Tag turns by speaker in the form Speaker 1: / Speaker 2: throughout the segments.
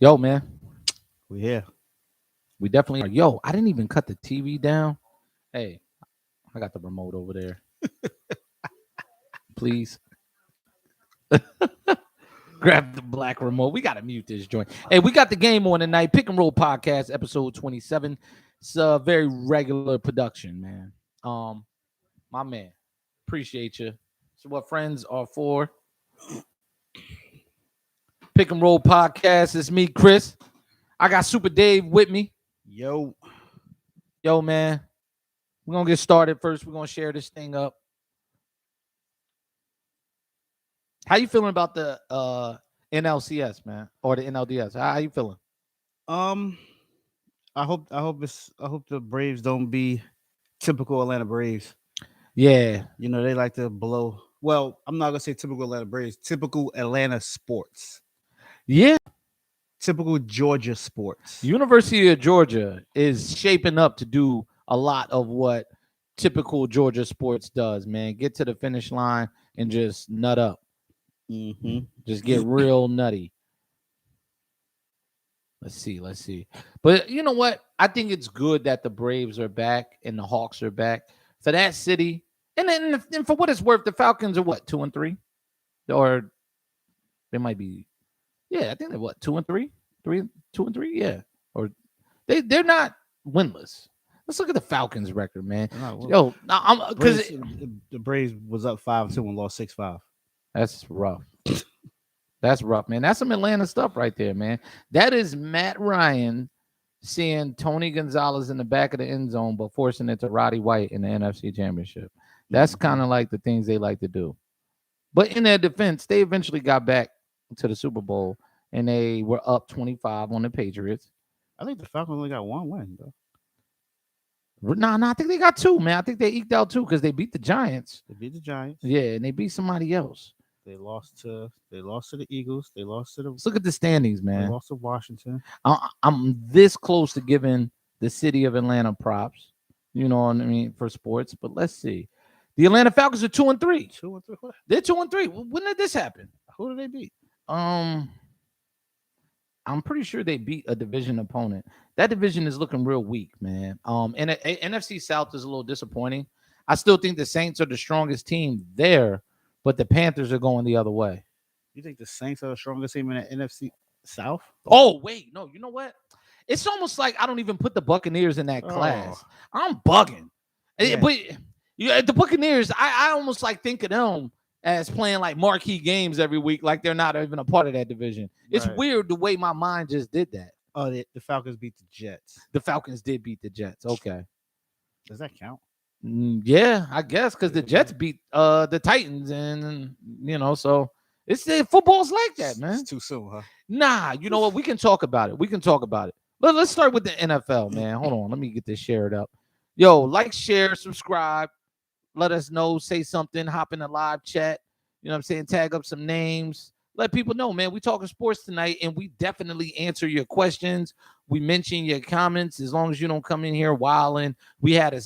Speaker 1: Yo, man,
Speaker 2: We here.
Speaker 1: we definitely are. Yo, I didn't even cut the TV down. Hey, I got the remote over there. Please grab the black remote. We got to mute this joint. Hey, we got the game on tonight. Pick and Roll Podcast, episode 27. It's a very regular production, man. My man, appreciate you. So, what friends are for? Pick and Roll Podcast. It's me, Chris. I got Super Dave with me.
Speaker 2: Yo.
Speaker 1: Yo, man, we're going to get started first. We're going to share this thing up. How you feeling about the NLCS, man, or the NLDS? How you feeling?
Speaker 2: Um, I hope the Braves don't be typical Atlanta Braves.
Speaker 1: Yeah,
Speaker 2: They like to blow. Well, I'm not gonna say typical Atlanta Braves, typical Atlanta sports.
Speaker 1: yeah.
Speaker 2: Typical Georgia sports.
Speaker 1: University of Georgia is shaping up to do a lot of what typical Georgia sports does, man. Get to the finish line and just nut up.
Speaker 2: Mm-hmm.
Speaker 1: Just get real nutty. Let's see. But you know what? I think it's good that the Braves are back and the Hawks are back for that city. And then and for what it's worth, the Falcons are what, 2-3? Or they might be, yeah, I think they're what, 2-3? 2-3? Yeah. Or they're not winless. Let's look at the Falcons record, man. Yo, I'm because
Speaker 2: the Braves was up 5-2 and lost 6-5.
Speaker 1: that's rough. That's rough, man. That's some Atlanta stuff right there, man. That is Matt Ryan seeing Tony Gonzalez in the back of the end zone, but forcing it to Roddy White in the NFC Championship. That's kind of like the things they like to do. But in their defense, they eventually got back to the Super Bowl, and they were up 25 on the Patriots.
Speaker 2: I think the Falcons only got one win, though.
Speaker 1: No, I think they got two, man. I think they eked out two because they beat the Giants.
Speaker 2: They beat the Giants.
Speaker 1: Yeah, and they beat somebody else.
Speaker 2: They lost to the Eagles. They lost to the.
Speaker 1: Let's look at the standings, man.
Speaker 2: They lost to Washington.
Speaker 1: I'm this close to giving the city of Atlanta props. You know what I mean for sports, but let's see. The Atlanta Falcons are 2-3.
Speaker 2: 2-3. What?
Speaker 1: They're 2-3. When did this happen?
Speaker 2: Who did they beat?
Speaker 1: I'm pretty sure they beat a division opponent. That division is looking real weak, man. And NFC South is a little disappointing. I still think the Saints are the strongest team there, but the Panthers are going the other way.
Speaker 2: You think the Saints are the strongest team in the NFC South?
Speaker 1: Oh, wait. No, you know what? It's almost like I don't even put the Buccaneers in that class. I'm bugging. Yeah. But the Buccaneers, I almost like think of them as playing like marquee games every week, like they're not even a part of that division. It's weird the way my mind just did that.
Speaker 2: Oh, the Falcons beat the Jets.
Speaker 1: The Falcons did beat the Jets. Okay.
Speaker 2: Does that count?
Speaker 1: Yeah, I guess because the Jets beat the Titans, and so it's football's like that, man.
Speaker 2: It's too soon, huh?
Speaker 1: Nah, you know what? We can talk about it. But let's start with the NFL, man. Hold on, let me get this shared up. Yo, like, share, subscribe. Let us know, say something, hop in the live chat. You know what I'm saying? Tag up some names. Let people know, man. We talking sports tonight, and we definitely answer your questions. We mention your comments as long as you don't come in here wilding. We had a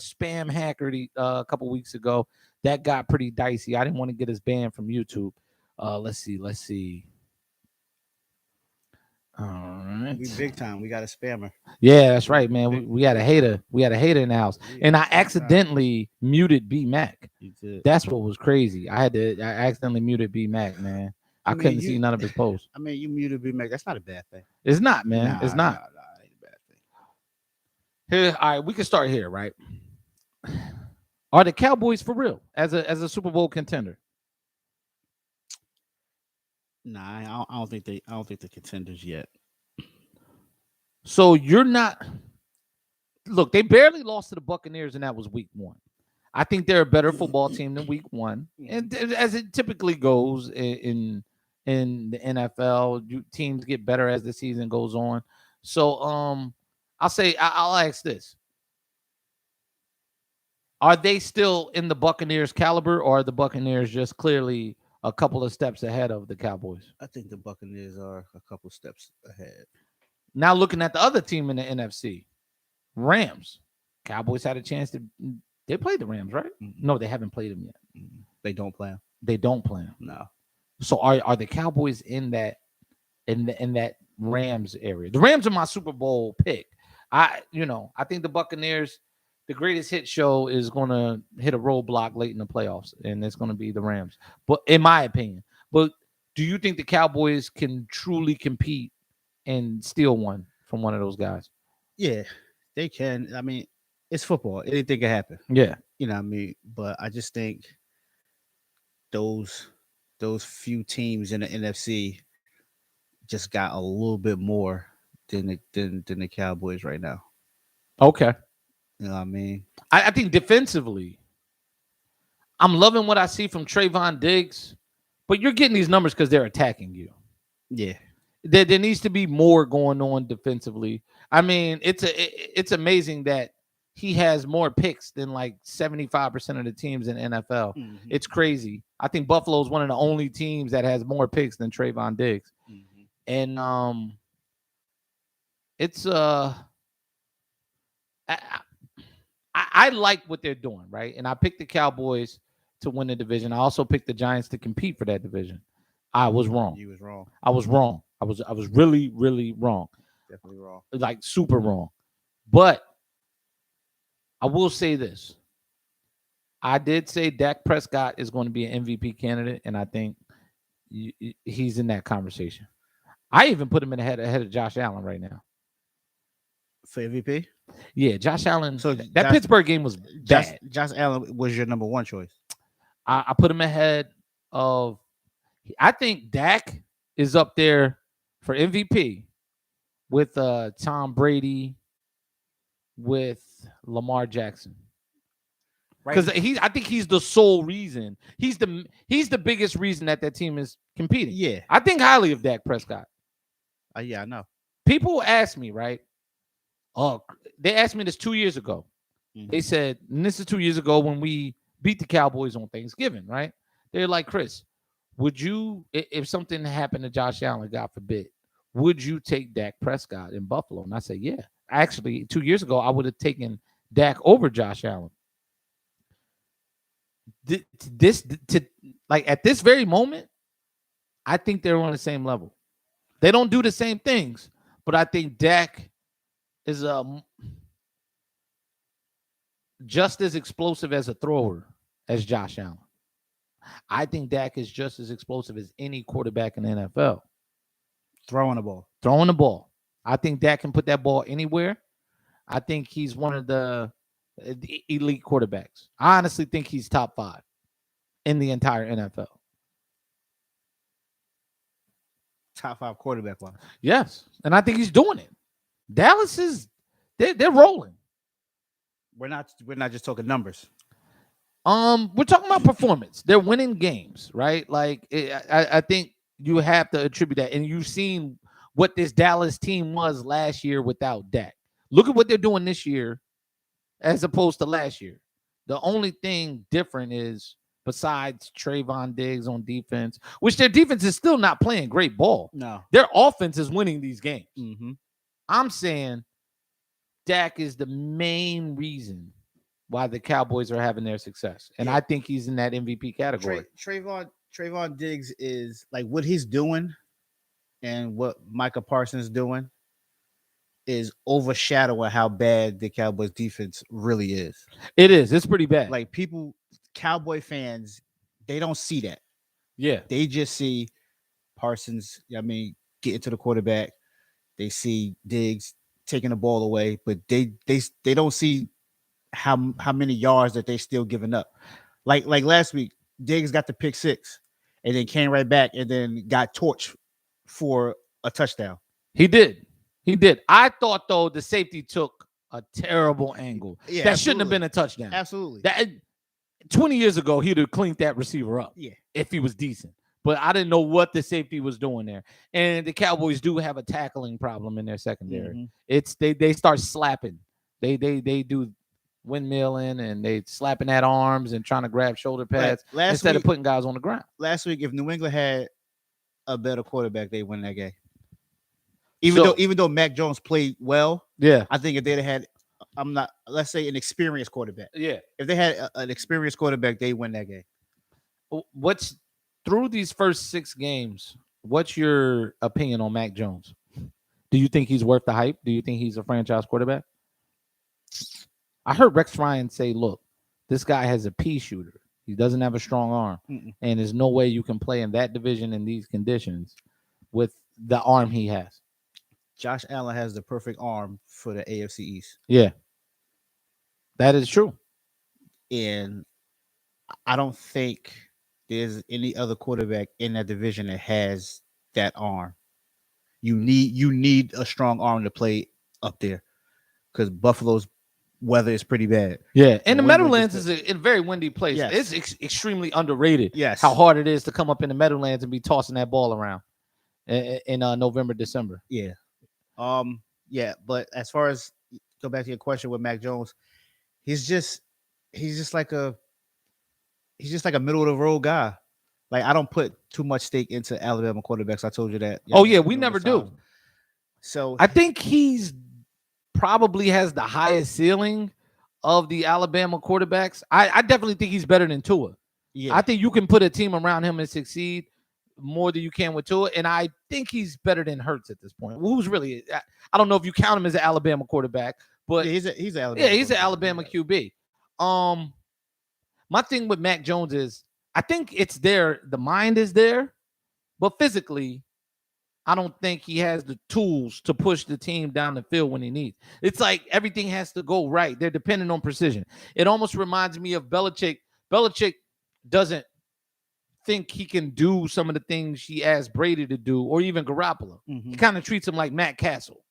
Speaker 1: spam hacker a couple weeks ago. That got pretty dicey. I didn't want to get us banned from YouTube. Let's see. All right.
Speaker 2: We big time. We got a spammer.
Speaker 1: Yeah, that's right, man. We had a hater. We had a hater in the house. And I accidentally muted B Mac.
Speaker 2: You did.
Speaker 1: That's what was crazy. I accidentally muted B Mac, man. I couldn't see none of his posts.
Speaker 2: I mean, you muted B Mac. That's not a bad thing.
Speaker 1: It's not, man. It's not.
Speaker 2: Nah, ain't a bad thing.
Speaker 1: Here, all right, we can start here, right? Are the Cowboys for real as a Super Bowl contender?
Speaker 2: Nah, I don't think they're contenders yet.
Speaker 1: So you're not. Look, they barely lost to the Buccaneers, and that was week 1. I think they're a better football team than week 1, and as it typically goes in the NFL, teams get better as the season goes on. So I'll ask this: are they still in the Buccaneers caliber, or are the Buccaneers just clearly a couple of steps ahead of the Cowboys?
Speaker 2: I think the Buccaneers are a couple steps ahead.
Speaker 1: Now looking at the other team in the NFC, Rams. Cowboys had a chance to. They played the Rams, right?
Speaker 2: Mm-hmm.
Speaker 1: No, they haven't played them yet.
Speaker 2: Mm-hmm. They don't play them.
Speaker 1: They don't play them.
Speaker 2: No.
Speaker 1: So are the Cowboys in that Rams area. The Rams are my Super Bowl pick. I think the Buccaneers, the greatest hit show is going to hit a roadblock late in the playoffs, and it's going to be the Rams. But in my opinion, but do you think the Cowboys can truly compete and steal one from one of those guys?
Speaker 2: Yeah, they can. I mean, it's football. Anything can happen.
Speaker 1: Yeah.
Speaker 2: You know what I mean? But I just think those few teams in the NFC just got a little bit more than the Cowboys right now.
Speaker 1: Okay.
Speaker 2: You know what I mean?
Speaker 1: I think defensively, I'm loving what I see from Trayvon Diggs, but you're getting these numbers because they're attacking you.
Speaker 2: Yeah.
Speaker 1: There needs to be more going on defensively. I mean, it's amazing that he has more picks than like 75% of the teams in NFL.
Speaker 2: Mm-hmm.
Speaker 1: It's crazy. I think Buffalo is one of the only teams that has more picks than Trayvon Diggs.
Speaker 2: Mm-hmm.
Speaker 1: And it's I like what they're doing, right? And I picked the Cowboys to win the division. I also picked the Giants to compete for that division. I was wrong.
Speaker 2: You was wrong.
Speaker 1: I was wrong. I was really, really wrong.
Speaker 2: Definitely wrong.
Speaker 1: Like super wrong. But I will say this. I did say Dak Prescott is going to be an MVP candidate, and I think he's in that conversation. I even put him in ahead of Josh Allen right now.
Speaker 2: For MVP?
Speaker 1: Yeah, Josh Allen.
Speaker 2: So
Speaker 1: that Pittsburgh game was bad.
Speaker 2: Josh Allen was your number one choice.
Speaker 1: I put him ahead of. I think Dak is up there for MVP with Tom Brady, with Lamar Jackson. Because I think he's the sole reason. He's the biggest reason that team is competing.
Speaker 2: Yeah,
Speaker 1: I think highly of Dak Prescott.
Speaker 2: Yeah, I know.
Speaker 1: People ask me, right? Oh, they asked me this 2 years ago. Mm-hmm. They said, and this is 2 years ago when we beat the Cowboys on Thanksgiving, right? They're like, Chris, would you, if something happened to Josh Allen, God forbid, would you take Dak Prescott in Buffalo? And I said, yeah. Actually, 2 years ago, I would have taken Dak over Josh Allen. Like at this very moment, I think they're on the same level. They don't do the same things, but I think Dak is just as explosive as a thrower as Josh Allen. I think Dak is just as explosive as any quarterback in the NFL.
Speaker 2: Throwing the
Speaker 1: ball. I think Dak can put that ball anywhere. I think he's one of the elite quarterbacks. I honestly think he's top 5 in the entire NFL.
Speaker 2: Top 5 quarterback one.
Speaker 1: Yes, and I think he's doing it. Dallas is they're rolling.
Speaker 2: We're not just talking numbers.
Speaker 1: We're talking about performance. They're winning games, right? Like I think you have to attribute that, and you've seen what this Dallas team was last year without Dak. Look at what they're doing this year as opposed to last year. The only thing different is besides Trayvon Diggs on defense, which their defense is still not playing great ball.
Speaker 2: No.
Speaker 1: Their offense is winning these games.
Speaker 2: Mm-hmm.
Speaker 1: I'm saying Dak is the main reason why the Cowboys are having their success. And I think he's in that MVP category.
Speaker 2: Trayvon Diggs is like what he's doing and what Micah Parsons is doing is overshadowing how bad the Cowboys defense really is.
Speaker 1: It is. It's pretty bad.
Speaker 2: Like people, Cowboy fans, they don't see that.
Speaker 1: Yeah.
Speaker 2: They just see Parsons, getting to the quarterback. They see Diggs taking the ball away, but they don't see how many yards that they still giving up. Like last week, Diggs got the pick 6 and then came right back and then got torched for a touchdown.
Speaker 1: He did. I thought though the safety took a terrible angle. Yeah, that shouldn't have been a touchdown.
Speaker 2: Absolutely.
Speaker 1: That 20 years ago, he'd have cleaned that receiver up.
Speaker 2: Yeah.
Speaker 1: If he was decent. But I didn't know what the safety was doing there. And the Cowboys do have a tackling problem in their secondary. Mm-hmm. It's they start slapping. They do windmilling and they slapping at arms and trying to grab shoulder pads instead of putting guys on the ground.
Speaker 2: Last week, if New England had a better quarterback, they win that game. Even though Mac Jones played well,
Speaker 1: yeah,
Speaker 2: I think if they'd had, let's say an experienced quarterback.
Speaker 1: Yeah,
Speaker 2: if they had an experienced quarterback, they win that game.
Speaker 1: What's through these first 6 games? What's your opinion on Mac Jones? Do you think he's worth the hype? Do you think he's a franchise quarterback? I heard Rex Ryan say, look, this guy has a pea shooter. He doesn't have a strong arm. And there's no way you can play in that division in these conditions with the arm he has.
Speaker 2: Josh Allen has the perfect arm for the AFC East.
Speaker 1: Yeah. That is true.
Speaker 2: And I don't think there's any other quarterback in that division that has that arm. You need a strong arm to play up there because Buffalo's weather is pretty bad.
Speaker 1: Yeah, and the Meadowlands is a very windy place.
Speaker 2: Yes.
Speaker 1: It's extremely underrated.
Speaker 2: Yes,
Speaker 1: how hard it is to come up in the Meadowlands and be tossing that ball around in November, December.
Speaker 2: Yeah, yeah. But as far as go back to your question with Mac Jones, he's just like a middle of the road guy. Like I don't put too much stake into Alabama quarterbacks. I told you that.
Speaker 1: Oh yeah, we never do.
Speaker 2: So
Speaker 1: I think he's probably has the highest ceiling of the Alabama quarterbacks. I definitely think he's better than Tua.
Speaker 2: Yeah,
Speaker 1: I think you can put a team around him and succeed more than you can with Tua, and I think he's better than Hurts at this point. Who's really? I don't know if you count him as an Alabama quarterback, but
Speaker 2: yeah, he's an Alabama.
Speaker 1: Yeah, he's an Alabama QB. My thing with Mac Jones is I think it's there. The mind is there, but physically, I don't think he has the tools to push the team down the field when he needs. It's like everything has to go right. They're dependent on precision. It almost reminds me of Belichick. Belichick doesn't think he can do some of the things he asked Brady to do, or even Garoppolo. He kind of treats him like Matt Castle.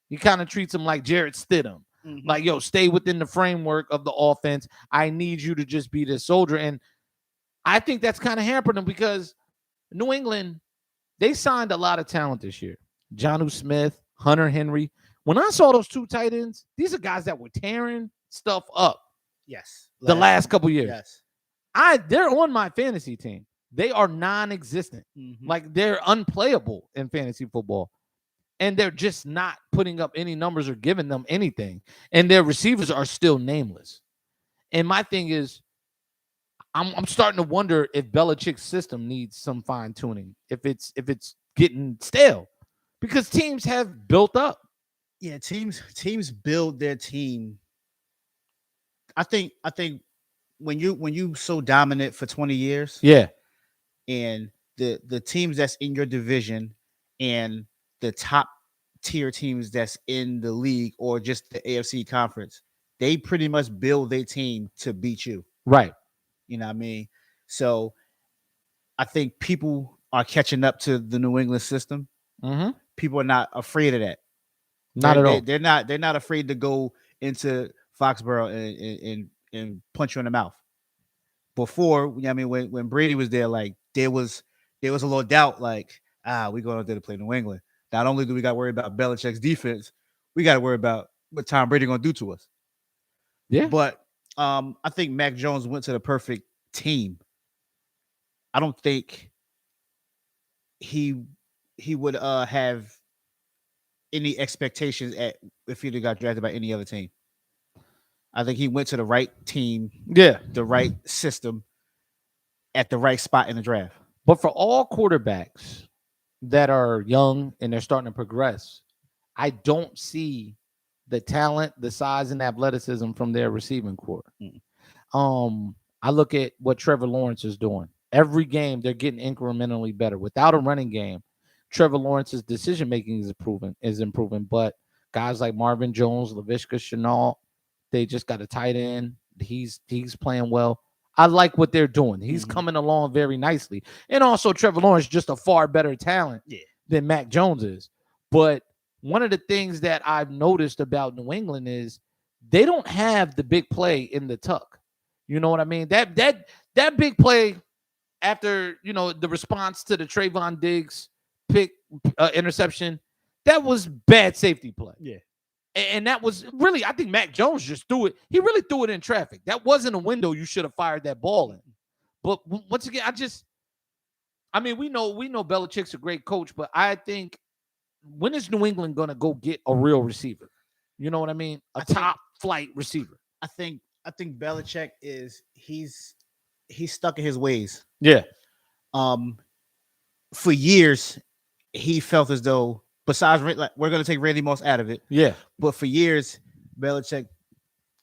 Speaker 1: He kind of treats him like Jarrett Stidham. Like, yo, stay within the framework of the offense. I need you to just be this soldier. And I think that's kind of hampered him because New England, they signed a lot of talent this year. Jonnu Smith, Hunter Henry. When I saw those two tight ends, these are guys that were tearing stuff up.
Speaker 2: Yes.
Speaker 1: The last couple years.
Speaker 2: Yes.
Speaker 1: They're on my fantasy team. They are non-existent. Like they're unplayable in fantasy football. And they're just not putting up any numbers or giving them anything. And their receivers are still nameless. And my thing is, I'm starting to wonder if Belichick's system needs some fine tuning. If it's getting stale, because teams have built up.
Speaker 2: Yeah, teams build their team. I think when you so dominant for 20 years,
Speaker 1: yeah,
Speaker 2: and the teams that's in your division and the top tier teams that's in the league or just the AFC conference, they pretty much build their team to beat you.
Speaker 1: Right.
Speaker 2: You know what I mean? So I think people are catching up to the New England system. People are not afraid of that.
Speaker 1: Not at all.
Speaker 2: They're not afraid to go into Foxborough and punch you in the mouth. Before, I mean, when Brady was there, like there was a little doubt, like, we're going out there to play New England. Not only do we got to worry about Belichick's defense, we got to worry about what Tom Brady going to do to us.
Speaker 1: Yeah.
Speaker 2: But I think Mac Jones went to the perfect team. I don't think he would have any expectations if he'd have got drafted by any other team. I think he went to the right team, the right system, at the right spot in the draft.
Speaker 1: But for all quarterbacks that are young and they're starting to progress, I don't see the talent, the size, and athleticism from their receiving core. I look at what Trevor Lawrence is doing. Every game, they're getting incrementally better. Without a running game, Trevor Lawrence's decision-making is improving. But guys like Marvin Jones, Laviska Shenault, they just got a tight end. He's playing well. I like what they're doing. He's coming along very nicely. And also, Trevor Lawrence just a far better talent than Mac Jones is. But one of the things that I've noticed about New England is they don't have the big play in the tuck. You know what I mean? That big play after, the response to the Trayvon Diggs pick interception, that was bad safety play.
Speaker 2: Yeah.
Speaker 1: And that was really, I think Mac Jones just threw it. He really threw it in traffic. That wasn't a window you should have fired that ball in. But once again, we know Belichick's a great coach, but I think, when is New England going to go get a real receiver? You know what I mean? A top flight receiver.
Speaker 2: I think Belichick he's stuck in his ways.
Speaker 1: Yeah.
Speaker 2: For years, he felt as though besides, like, we're gonna take Randy Moss out of it.
Speaker 1: Yeah.
Speaker 2: But for years, Belichick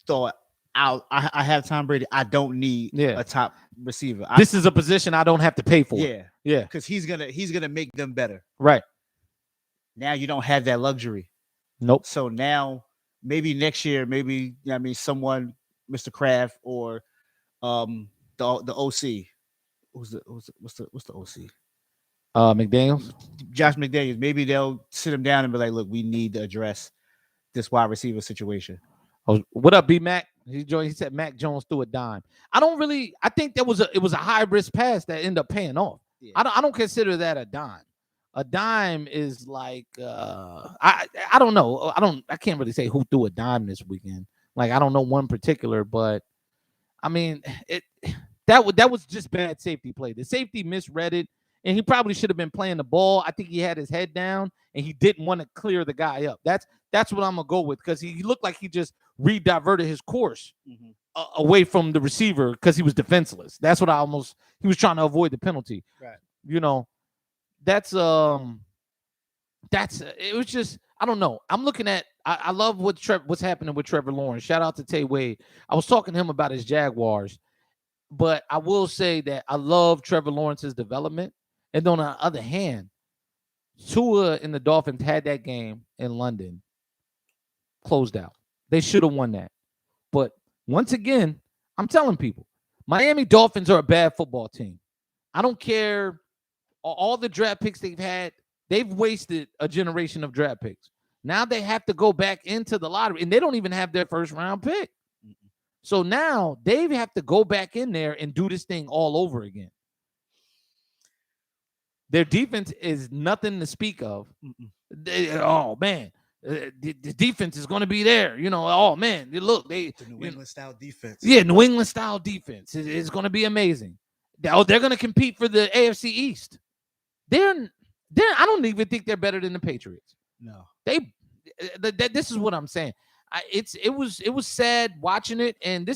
Speaker 2: thought, I have Tom Brady. I don't need
Speaker 1: Yeah.
Speaker 2: a top receiver.
Speaker 1: This is a position I don't have to pay for.
Speaker 2: Yeah,
Speaker 1: Yeah.
Speaker 2: because he's gonna make them better.
Speaker 1: Right.
Speaker 2: Now you don't have that luxury.
Speaker 1: Nope.
Speaker 2: So now maybe next year, maybe someone, Mr. Kraft or the OC. What's the OC?
Speaker 1: McDaniels.
Speaker 2: Josh McDaniels. Maybe they'll sit him down and be like, look, we need to address this wide receiver situation.
Speaker 1: Oh, what up, B Mac? He said Mac Jones threw a dime. I think it was a high risk pass that ended up paying off.
Speaker 2: Yeah.
Speaker 1: I don't consider that a dime. A dime is like I don't know. I can't really say who threw a dime this weekend. Like, I don't know one particular, but I mean, that was just bad safety play. The safety misread it, and he probably should have been playing the ball. I think he had his head down and he didn't want to clear the guy up. That's what I'm gonna go with, because he looked like he just rediverted his course away from the receiver because he was defenseless. That's what he was trying to avoid the penalty.
Speaker 2: Right.
Speaker 1: You know, it was just, I don't know. I'm looking at, I love what's happening with Trevor Lawrence. Shout out to Tay Wade. I was talking to him about his Jaguars, but I will say that I love Trevor Lawrence's development. And on the other hand, Tua and the Dolphins had that game in London closed out. They should have won that. But once again, I'm telling people, Miami Dolphins are a bad football team. I don't care all the draft picks they've had. They've wasted a generation of draft picks. Now they have to go back into the lottery, and they don't even have their first round pick. So now they have to go back in there and do this thing all over again. Their defense is nothing to speak of. Oh, man. The defense is going to be there. You know, oh, man. Look,
Speaker 3: the New England style defense.
Speaker 1: Yeah, New England style defense. It's going to be amazing. They're going to compete for the AFC East. I don't even think they're better than the Patriots.
Speaker 2: No.
Speaker 1: This is what I'm saying. It was sad watching it, and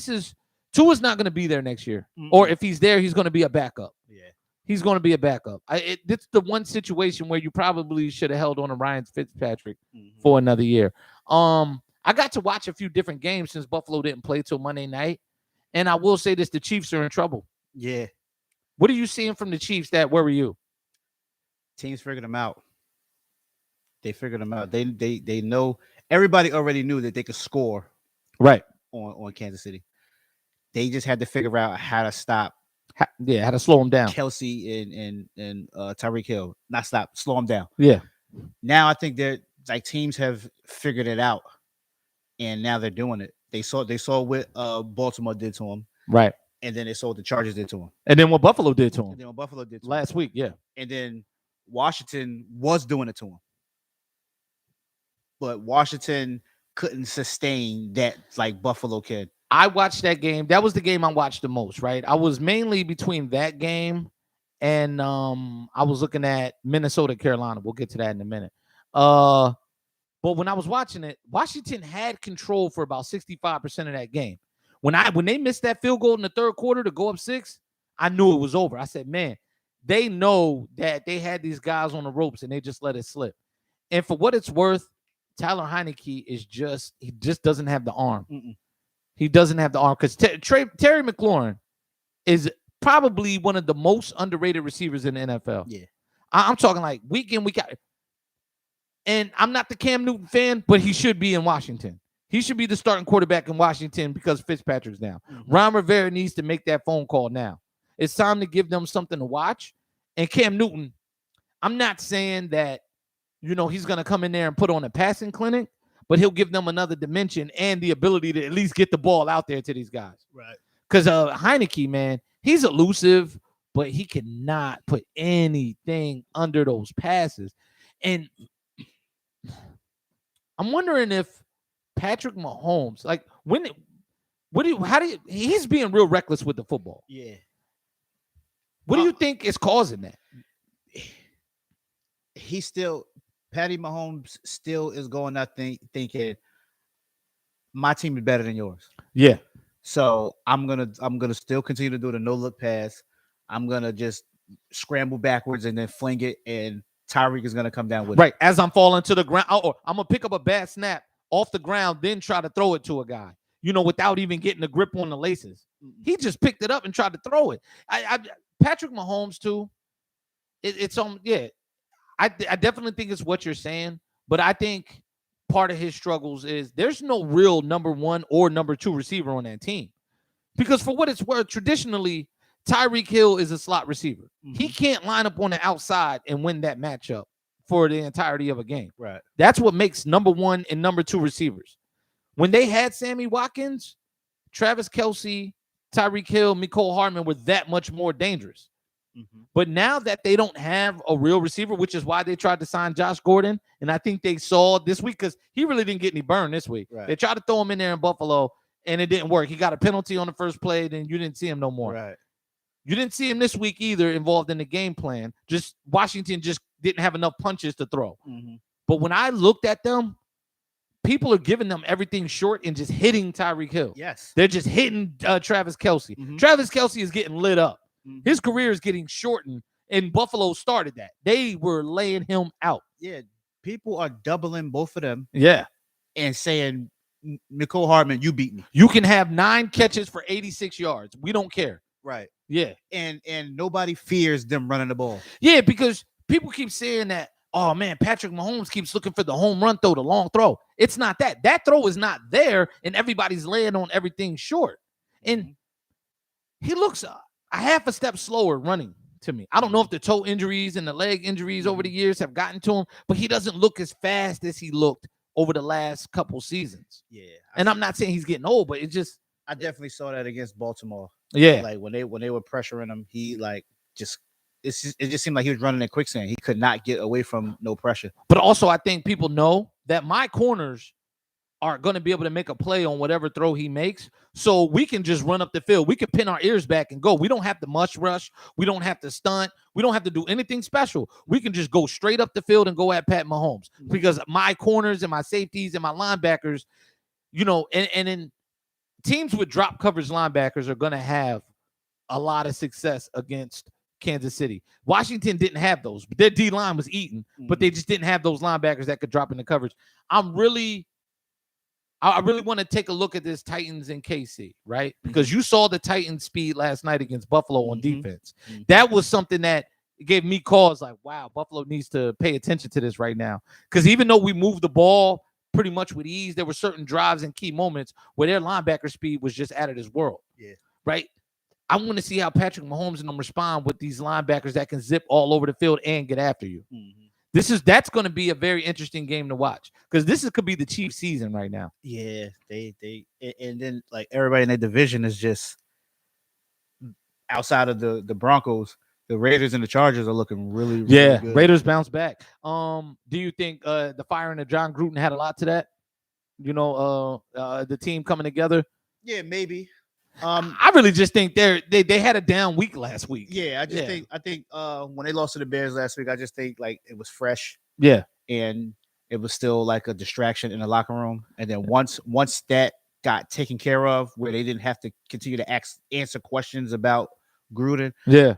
Speaker 1: Tua's not going to be there next year. Or if he's there, he's going to be a backup.
Speaker 2: Yeah.
Speaker 1: He's going to be a backup. It's the one situation where you probably should have held on to Ryan Fitzpatrick for another year. I got to watch a few different games since Buffalo didn't play till Monday night, and I will say this: the Chiefs are in trouble.
Speaker 2: Yeah.
Speaker 1: What are you seeing from the Chiefs that worry you?
Speaker 2: Teams figured them out. They figured them out. They know. Everybody already knew that they could score
Speaker 1: right
Speaker 2: on Kansas City. They just had to figure out how to stop.
Speaker 1: How to slow them down.
Speaker 2: Kelsey and Tyreek Hill. Not stop, slow them down.
Speaker 1: Yeah.
Speaker 2: Now I think that like teams have figured it out, and now they're doing it. They saw what Baltimore did to them.
Speaker 1: Right.
Speaker 2: And then they saw what the Chargers did to them.
Speaker 1: And then what Buffalo did to them. Last week, yeah.
Speaker 2: And then Washington was doing it to them. But Washington couldn't sustain that like Buffalo could.
Speaker 1: I watched that game. That was the game I watched the most, right? I was mainly between that game and I was looking at Minnesota, Carolina. We'll get to that in a minute. But when I was watching it, Washington had control for about 65% of that game. When they missed that field goal in the third quarter to go up 6, I knew it was over. I said, man, they know that they had these guys on the ropes and they just let it slip. And for what it's worth, Tyler Heineke he just doesn't have the arm. He doesn't have the arm because Terry McLaurin is probably one of the most underrated receivers in the NFL.
Speaker 2: Yeah.
Speaker 1: I'm talking like week in, week out. And I'm not the Cam Newton fan, but he should be in Washington. He should be the starting quarterback in Washington because Fitzpatrick's down. Ron Rivera needs to make that phone call now. It's time to give them something to watch. And Cam Newton, I'm not saying that, he's going to come in there and put on a passing clinic, but he'll give them another dimension and the ability to at least get the ball out there to these guys.
Speaker 2: Right.
Speaker 1: Because Heineke, man, he's elusive, but he cannot put anything under those passes. And I'm wondering if Patrick Mahomes, like he's being real reckless with the football.
Speaker 2: Yeah.
Speaker 1: What do you think is causing that?
Speaker 2: Patty Mahomes still is going out thinking my team is better than yours.
Speaker 1: Yeah.
Speaker 2: So I'm gonna still continue to do the no look pass. I'm gonna just scramble backwards and then fling it and Tyreek is going to come down with
Speaker 1: Right. As I'm falling to the ground, or I'm going to pick up a bad snap off the ground, then try to throw it to a guy, without even getting a grip on the laces. He just picked it up and tried to throw it. Patrick Mahomes, too, it's on, I definitely think it's what you're saying, but I think part of his struggles is there's no real number one or number two receiver on that team. Because for what it's worth, traditionally, Tyreek Hill is a slot receiver. He can't line up on the outside and win that matchup for the entirety of a game.
Speaker 2: Right.
Speaker 1: That's what makes number one and number two receivers. When they had Sammy Watkins, Travis Kelce, Tyreek Hill, Mecole Hardman were that much more dangerous. But now that they don't have a real receiver, which is why they tried to sign Josh Gordon, and I think they saw this week because he really didn't get any burn this week.
Speaker 2: Right.
Speaker 1: They tried to throw him in there in Buffalo, and it didn't work. He got a penalty on the first play, then you didn't see him no more.
Speaker 2: Right.
Speaker 1: You didn't see him this week either involved in the game plan. Just Washington just didn't have enough punches to throw. But when I looked at them, people are giving them everything short and just hitting Tyreek Hill.
Speaker 2: Yes.
Speaker 1: They're just hitting Travis Kelce. Travis Kelce is getting lit up. His career is getting shortened, and Buffalo started that. They were laying him out.
Speaker 2: Yeah. People are doubling both of them
Speaker 1: Yeah.
Speaker 2: and saying, Mecole Hardman, you beat me.
Speaker 1: You can have 9 catches for 86 yards. We don't care.
Speaker 2: Right.
Speaker 1: Yeah.
Speaker 2: And nobody fears them running the ball.
Speaker 1: Yeah, because people keep saying that, oh, man, Patrick Mahomes keeps looking for the home run throw, the long throw. It's not that. That throw is not there, and everybody's laying on everything short. And he looks a half a step slower running to me. I don't know if the toe injuries and the leg injuries over the years have gotten to him, but he doesn't look as fast as he looked over the last couple seasons.
Speaker 2: Yeah.
Speaker 1: And I'm not saying he's getting old, but it just
Speaker 2: I definitely saw that against Baltimore.
Speaker 1: yeah.
Speaker 2: Like when they were pressuring him, he it just seemed like he was running in quicksand. He could not get away from no pressure.
Speaker 1: But also I think people know that my corners are going to be able to make a play on whatever throw he makes. So we can just run up the field. We can pin our ears back and go. We don't have to mush rush. We don't have to stunt. We don't have to do anything special. We can just go straight up the field and go at Pat Mahomes because my corners and my safeties and my linebackers, and in teams with drop coverage linebackers are going to have a lot of success against Kansas City. Washington didn't have those. Their D line was eaten, but they just didn't have those linebackers that could drop into coverage. I really want to take a look at this Titans and KC, right? Because you saw the Titans speed last night against Buffalo on defense. That was something that gave me cause like, wow, Buffalo needs to pay attention to this right now. Because even though we moved the ball pretty much with ease, there were certain drives and key moments where their linebacker speed was just out of this world.
Speaker 2: Yeah.
Speaker 1: Right? I want to see how Patrick Mahomes and them respond with these linebackers that can zip all over the field and get after you. That's going to be a very interesting game to watch because could be the Chiefs season right now.
Speaker 2: Yeah, they and then like everybody in their division is just outside of the Broncos. The Raiders and the Chargers are looking really good.
Speaker 1: Raiders bounce back. Do you think the firing of John Gruden had a lot to that? The team coming together.
Speaker 2: Yeah, maybe.
Speaker 1: I really just think they had a down week last week.
Speaker 2: Yeah, I think when they lost to the Bears last week, I just think like it was fresh.
Speaker 1: Yeah,
Speaker 2: and it was still like a distraction in the locker room. And then once that got taken care of, where they didn't have to continue to answer questions about Gruden,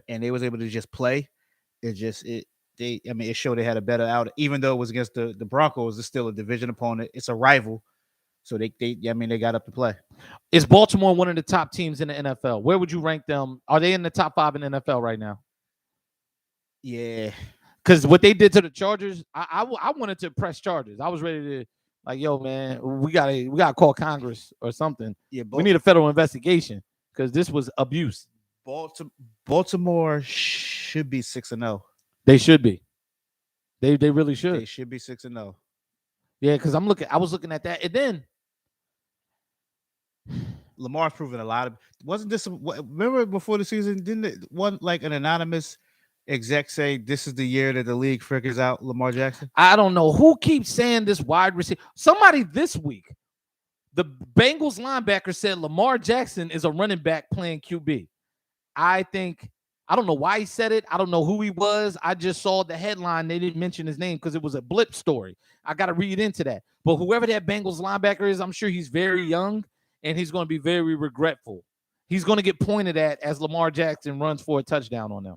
Speaker 2: and they was able to just play, it showed they had a better out. Even though it was against the Broncos, it's still a division opponent. It's a rival. So they got up to play.
Speaker 1: Is Baltimore one of the top teams in the NFL? Where would you rank them? Are they in the top 5 in the NFL right now?
Speaker 2: Yeah,
Speaker 1: because what they did to the Chargers, I wanted to press charges. I was ready to like, yo, man, we gotta call Congress or something. Yeah, we need a federal investigation because this was abuse.
Speaker 2: Baltimore should be 6-0.
Speaker 1: They should be. They really should.
Speaker 2: They should be 6-0.
Speaker 1: Yeah, because I was looking at that, and then
Speaker 2: Lamar's proven a lot of. Wasn't this? Remember before the season? Didn't it one like an anonymous exec say this is the year that the league figures out Lamar Jackson?
Speaker 1: I don't know who keeps saying this wide receiver. Somebody this week, the Bengals linebacker said Lamar Jackson is a running back playing QB. I don't know why he said it. I don't know who he was. I just saw the headline. They didn't mention his name because it was a blip story. I got to read into that. But whoever that Bengals linebacker is, I'm sure he's very young, and he's going to be very regretful. He's going to get pointed at as Lamar Jackson runs for a touchdown on them.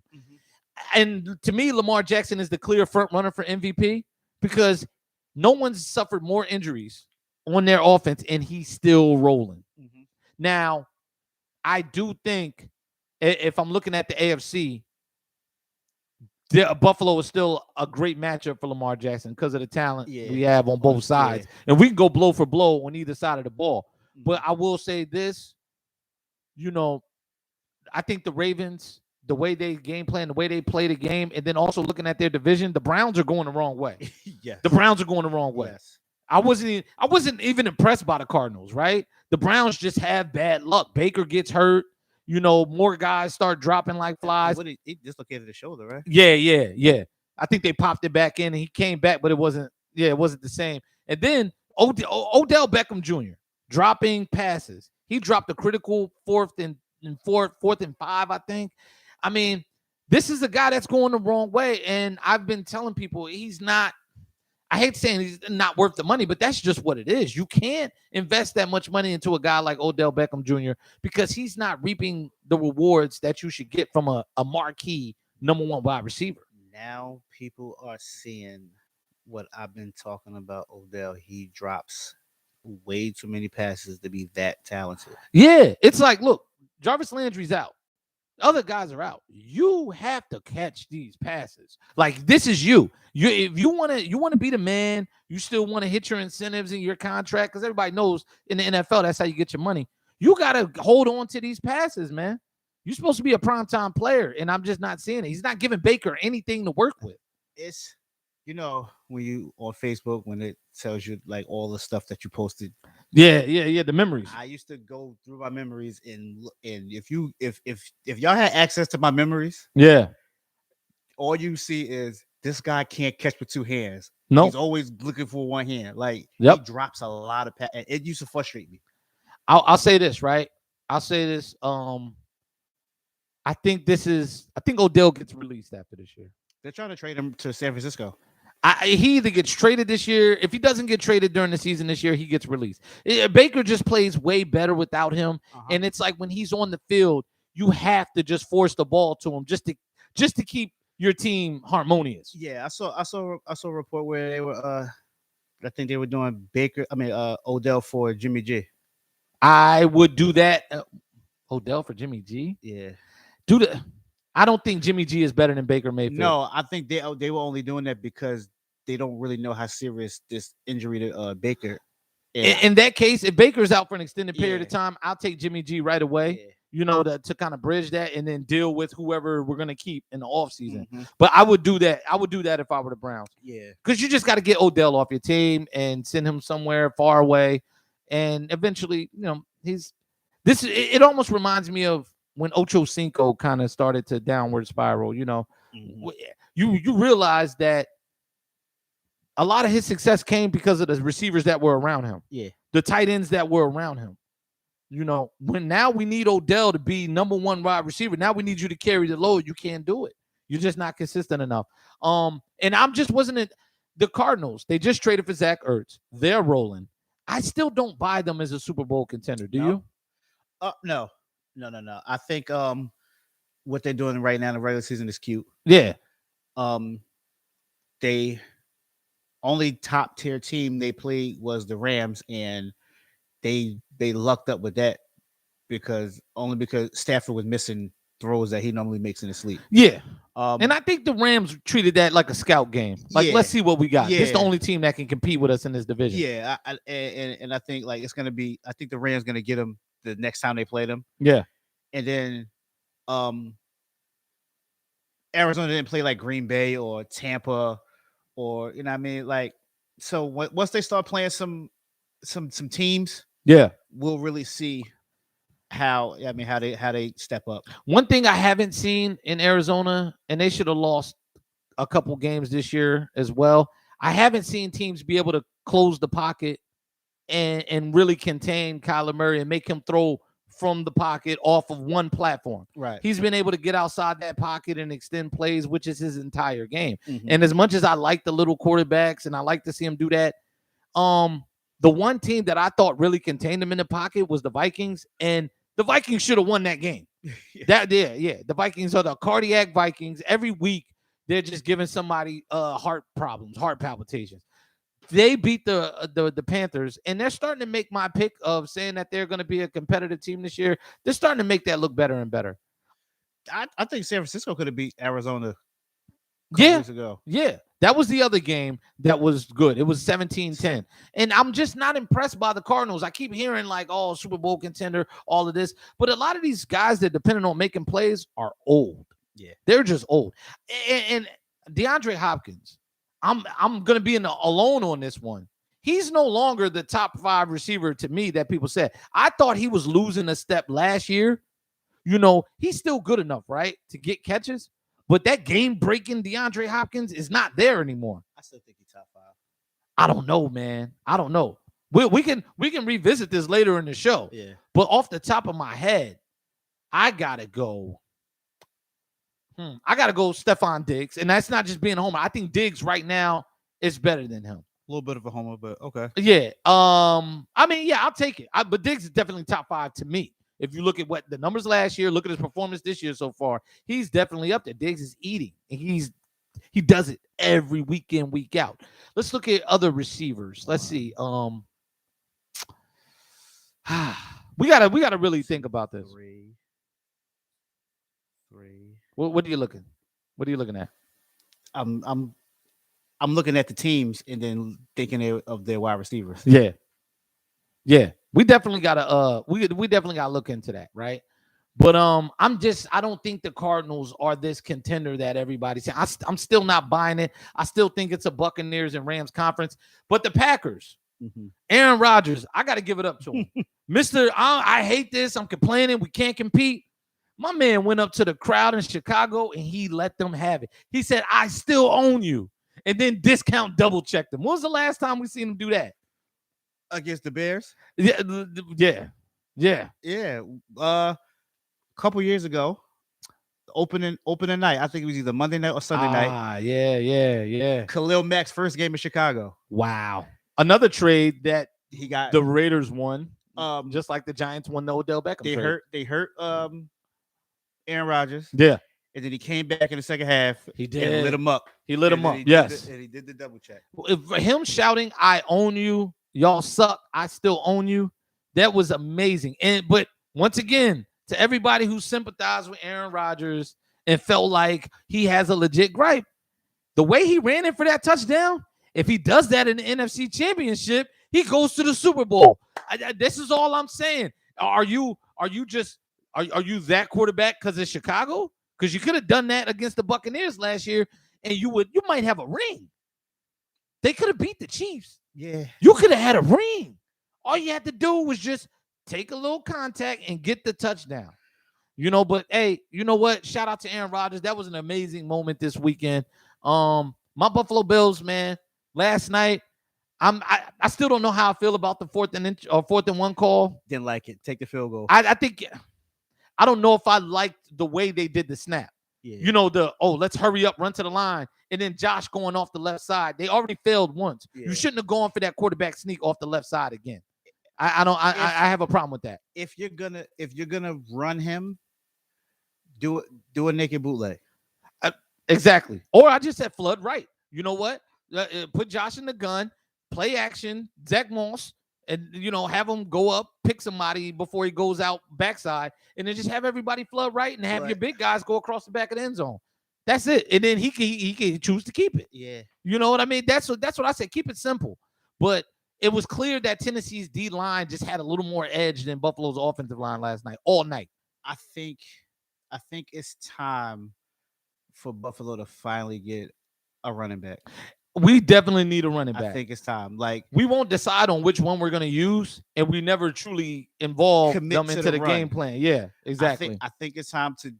Speaker 1: And to me, Lamar Jackson is the clear front runner for MVP because no one's suffered more injuries on their offense, and he's still rolling.
Speaker 2: Mm-hmm.
Speaker 1: Now, I do think if I'm looking at the AFC, Buffalo is still a great matchup for Lamar Jackson because of the talent we have on both sides.
Speaker 2: Yeah.
Speaker 1: And we can go blow for blow on either side of the ball.
Speaker 2: Mm-hmm.
Speaker 1: But I will say this, I think the Ravens, the way they game plan, the way they play the game, and then also looking at their division, the Browns are going the wrong way.
Speaker 2: Yes.
Speaker 1: The Browns are going the wrong way.
Speaker 2: Yes.
Speaker 1: I wasn't even impressed by the Cardinals, right? The Browns just have bad luck. Baker gets hurt. More guys start dropping like flies.
Speaker 2: He dislocated his shoulder, right?
Speaker 1: Yeah. I think they popped it back in and he came back, but it wasn't the same. And then Odell Beckham Jr. dropping passes. He dropped a critical fourth and 5, I think. I mean, this is a guy that's going the wrong way. And I've been telling people he's not, I hate saying he's not worth the money, but that's just what it is. You can't invest that much money into a guy like Odell Beckham Jr. because he's not reaping the rewards that you should get from a marquee number 1 wide receiver.
Speaker 2: Now people are seeing what I've been talking about. Odell, he drops way too many passes to be that talented.
Speaker 1: Yeah, it's like, look, Jarvis Landry's out. Other guys are out. You have to catch these passes. Like, this is you. If you want to be the man, you still want to hit your incentives in your contract because everybody knows in the NFL that's how you get your money. You got to hold on to these passes, man. You're supposed to be a primetime player, and I'm just not seeing it. He's not giving Baker anything to work with.
Speaker 2: It's, when you on Facebook, when it tells you like all the stuff that you posted.
Speaker 1: Yeah, the memories.
Speaker 2: I used to go through my memories and if y'all had access to my memories,
Speaker 1: yeah,
Speaker 2: all you see is this guy can't catch with 2 hands.
Speaker 1: No,
Speaker 2: he's always looking for 1 hand. Like,
Speaker 1: he
Speaker 2: drops a lot of passes. It used to frustrate me.
Speaker 1: I'll say this, right? I'll say this. I think Odell gets released after this year.
Speaker 2: They're trying to trade him to San Francisco.
Speaker 1: He either gets traded this year. If he doesn't get traded during the season this year, he gets released. Baker just plays way better without him. And it's like when he's on the field, you have to just force the ball to him just to keep your team harmonious.
Speaker 2: Yeah, I saw a report where they were I think they were doing Odell for Jimmy G.
Speaker 1: I would do that. Odell for Jimmy G?
Speaker 2: Yeah.
Speaker 1: I don't think Jimmy G is better than Baker Mayfield.
Speaker 2: No, I think they were only doing that because they don't really know how serious this injury to Baker.
Speaker 1: In that case, if Baker's out for an extended period of time, I'll take Jimmy G right away. Yeah. To kind of bridge that and then deal with whoever we're gonna keep in the offseason.
Speaker 2: Mm-hmm.
Speaker 1: But I would do that. I would do that if I were the Browns.
Speaker 2: Yeah,
Speaker 1: because you just got to get Odell off your team and send him somewhere far away, and eventually, it almost reminds me of when Ocho Cinco kind of started to downward spiral.
Speaker 2: Mm-hmm.
Speaker 1: You realize that a lot of his success came because of the receivers that were around him.
Speaker 2: Yeah,
Speaker 1: the tight ends that were around him. When now we need Odell to be number 1 wide receiver. Now we need you to carry the load. You can't do it. You're just not consistent enough. And I'm just wasn't the Cardinals. They just traded for Zach Ertz. They're rolling. I still don't buy them as a Super Bowl contender. Do you?
Speaker 2: No. I think what they're doing right now in the regular season is cute.
Speaker 1: Yeah.
Speaker 2: They only top tier team they played was the Rams, and they lucked up with that because Stafford was missing throws that he normally makes in his sleep.
Speaker 1: Yeah. And I think the Rams treated that like a scout game. Like, let's see what we got.
Speaker 2: Yeah.
Speaker 1: This is the only team that can compete with us in this division.
Speaker 2: Yeah. And I think like it's going to be, I think the Rams going to get them the next time they play them.
Speaker 1: Yeah.
Speaker 2: And then Arizona didn't play like Green Bay or Tampa or, what I mean? Like, so once they start playing some teams,
Speaker 1: yeah,
Speaker 2: we'll really see how they step up.
Speaker 1: One thing I haven't seen in Arizona, and they should have lost a couple games this year as well. I haven't seen teams be able to close the pocket and really contain Kyler Murray and make him throw from the pocket off of one platform.
Speaker 2: Right.
Speaker 1: He's been able to get outside that pocket and extend plays, which is his entire game.
Speaker 2: Mm-hmm.
Speaker 1: And as much as I like the little quarterbacks and I like to see him do that, the one team that I thought really contained him in the pocket was the Vikings, and the Vikings should have won that game. The Vikings are the cardiac Vikings. Every week they're just giving somebody heart problems, heart palpitations. They beat the Panthers, and they're starting to make my pick of saying that they're going to be a competitive team this year. They're starting to make that look better and better.
Speaker 2: I think San Francisco could have beat Arizona a couple weeks ago.
Speaker 1: Yeah. That was the other game that was good. It was 17-10. And I'm just not impressed by the Cardinals. I keep hearing like, oh, Super Bowl contender, all of this. But a lot of these guys that depending on making plays are old.
Speaker 2: Yeah.
Speaker 1: They're just old. And DeAndre Hopkins, I'm going to be alone on this one. He's no longer the top 5 receiver to me that people said. I thought he was losing a step last year. You know, he's still good enough, right, to get catches. But that game-breaking DeAndre Hopkins is not there anymore.
Speaker 2: I still think he's top 5.
Speaker 1: I don't know, man. I don't know. We can revisit this later in the show.
Speaker 2: Yeah.
Speaker 1: But off the top of my head, I gotta go. I gotta go Stephon Diggs, and that's not just being a homer. I think Diggs right now is better than him.
Speaker 2: A little bit of a homer, but okay.
Speaker 1: Yeah. I mean, yeah, I'll take it. But Diggs is definitely top 5 to me. If you look at what the numbers last year, look at his performance this year so far, he's definitely up there. Diggs is eating, and he does it every week in, week out. Let's look at other receivers. Let's see. We gotta really think about this.
Speaker 2: 3.
Speaker 1: What are you looking? What are you looking at?
Speaker 2: I'm looking at the teams and then thinking of their wide receivers.
Speaker 1: Yeah. We definitely gotta we definitely gotta look into that, right? But I don't think the Cardinals are this contender that everybody's saying. I'm still not buying it. I still think it's a Buccaneers and Rams conference. But the Packers, Aaron Rodgers, I gotta give it up to him. Mr. I hate this. I'm complaining. We can't compete. My man went up to the crowd in Chicago and he let them have it. He said, I still own you. And then discount double checked them. When was the last time we seen him do that?
Speaker 2: Against the Bears?
Speaker 1: Yeah.
Speaker 2: A couple years ago, opening night. I think it was either Monday night or Sunday night.
Speaker 1: Yeah.
Speaker 2: Khalil Mack's first game in Chicago.
Speaker 1: Wow. Another trade that
Speaker 2: he got
Speaker 1: the Raiders won. Just like the Giants won the Odell Beckham trade.
Speaker 2: They hurt Aaron Rodgers.
Speaker 1: Yeah.
Speaker 2: And then he came back in the second half.
Speaker 1: He did.
Speaker 2: And lit him up.
Speaker 1: Yes.
Speaker 2: And he did the double check.
Speaker 1: For him shouting, I own you. Y'all suck. I still own you. That was amazing. But once again, to everybody who sympathized with Aaron Rodgers and felt like he has a legit gripe, the way he ran in for that touchdown, if he does that in the NFC Championship, he goes to the Super Bowl. This is all I'm saying. Are you that quarterback because of Chicago? Because you could have done that against the Buccaneers last year, and you might have a ring. They could have beat the Chiefs.
Speaker 2: Yeah.
Speaker 1: You could have had a ring. All you had to do was just take a little contact and get the touchdown. But hey, you know what? Shout out to Aaron Rodgers. That was an amazing moment this weekend. My Buffalo Bills, man, last night, I still don't know how I feel about the 4th and 1 call.
Speaker 2: Didn't like it. Take the field goal.
Speaker 1: I think I don't know if I liked the way they did the snap.
Speaker 2: Yeah.
Speaker 1: Let's hurry up, run to the line, and then Josh going off the left side. They already failed once. Yeah. You shouldn't have gone for that quarterback sneak off the left side again. I have a problem with that. If
Speaker 2: you're gonna run him, do a naked bootleg.
Speaker 1: Exactly. Or I just said flood right. You know what? Put Josh in the gun, play action, Zach Moss, and have him go up, pick somebody before he goes out backside, and then just have everybody flood right and have your big guys go across the back of the end zone. That's it. And then he can choose to keep it.
Speaker 2: Yeah.
Speaker 1: You know what I mean? That's what I said. Keep it simple. But it was clear that Tennessee's D line just had a little more edge than Buffalo's offensive line last night, all night.
Speaker 2: I think it's time for Buffalo to finally get a running back.
Speaker 1: We definitely need a running back.
Speaker 2: I think it's time. Like,
Speaker 1: we won't decide on which one we're going to use, and we never truly involve them into the game plan. Yeah, exactly.
Speaker 2: I think it's time to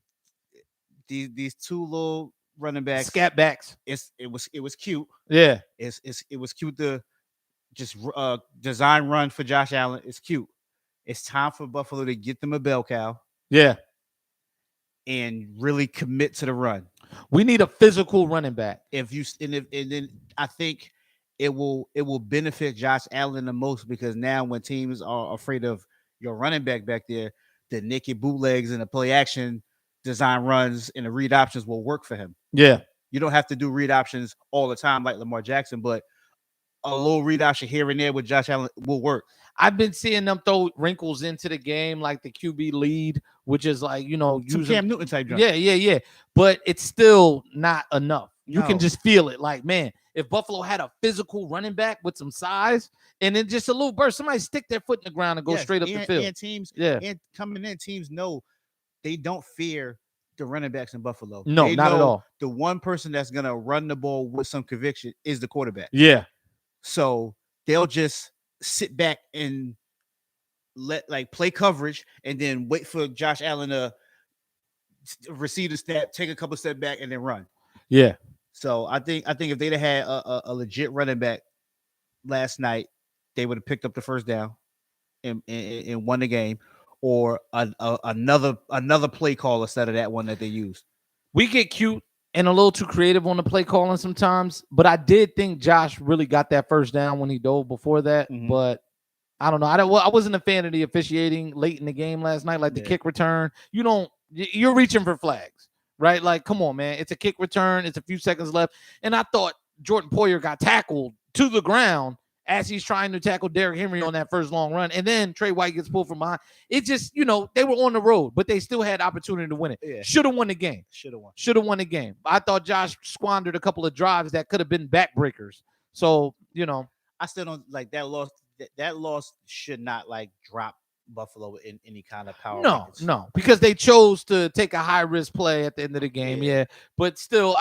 Speaker 2: these two little running backs,
Speaker 1: scat backs.
Speaker 2: It was cute.
Speaker 1: Yeah,
Speaker 2: it was cute to just design run for Josh Allen. It's cute. It's time for Buffalo to get them a bell cow.
Speaker 1: Yeah,
Speaker 2: and really commit to the run.
Speaker 1: We need a physical running back.
Speaker 2: And then I think it will benefit Josh Allen the most, because now when teams are afraid of your running back there, the naked bootlegs and the play action design runs and the read options will work for him.
Speaker 1: Yeah.
Speaker 2: You don't have to do read options all the time like Lamar Jackson, but a little read option here and there with Josh Allen will work.
Speaker 1: I've been seeing them throw wrinkles into the game, like the QB lead, which is like,
Speaker 2: Some
Speaker 1: using
Speaker 2: Cam Newton type jump.
Speaker 1: Yeah. But it's still not enough. You can
Speaker 2: No.
Speaker 1: just feel it. Like, man, if Buffalo had a physical running back with some size and then just a little burst, somebody stick their foot in the ground and go
Speaker 2: Yes,
Speaker 1: straight up the field.
Speaker 2: And teams,
Speaker 1: Yeah.
Speaker 2: and coming in, teams know they don't fear the running backs in Buffalo.
Speaker 1: No,
Speaker 2: They
Speaker 1: not at
Speaker 2: know
Speaker 1: all.
Speaker 2: The one person that's gonna run the ball with some conviction is the quarterback.
Speaker 1: Yeah.
Speaker 2: So they'll just sit back and play coverage and then wait for Josh Allen to receive the step, take a couple step back, and then run.
Speaker 1: Yeah.
Speaker 2: So I think if they'd have had a legit running back last night, they would have picked up the first down and won the game, or another play call instead of that one that they used.
Speaker 1: We get cute and a little too creative on the play calling sometimes, but I did think Josh really got that first down when he dove before that.
Speaker 2: Mhm.
Speaker 1: But I don't know. I wasn't a fan of the officiating late in the game last night, like the
Speaker 2: Yeah.
Speaker 1: kick return. You're reaching for flags, right? Like, come on, man. It's a kick return. It's a few seconds left. And I thought Jordan Poyer got tackled to the ground as he's trying to tackle Derrick Henry on that first long run. And then Trey White gets pulled from behind. It just, they were on the road, but they still had opportunity to win it.
Speaker 2: Yeah.
Speaker 1: Should have won the game.
Speaker 2: Should have won
Speaker 1: the game. I thought Josh squandered a couple of drives that could have been backbreakers. So,
Speaker 2: I still don't like that loss. That loss should not drop Buffalo in any kind of power.
Speaker 1: No, because they chose to take a high risk play at the end of the game. Yeah. But still,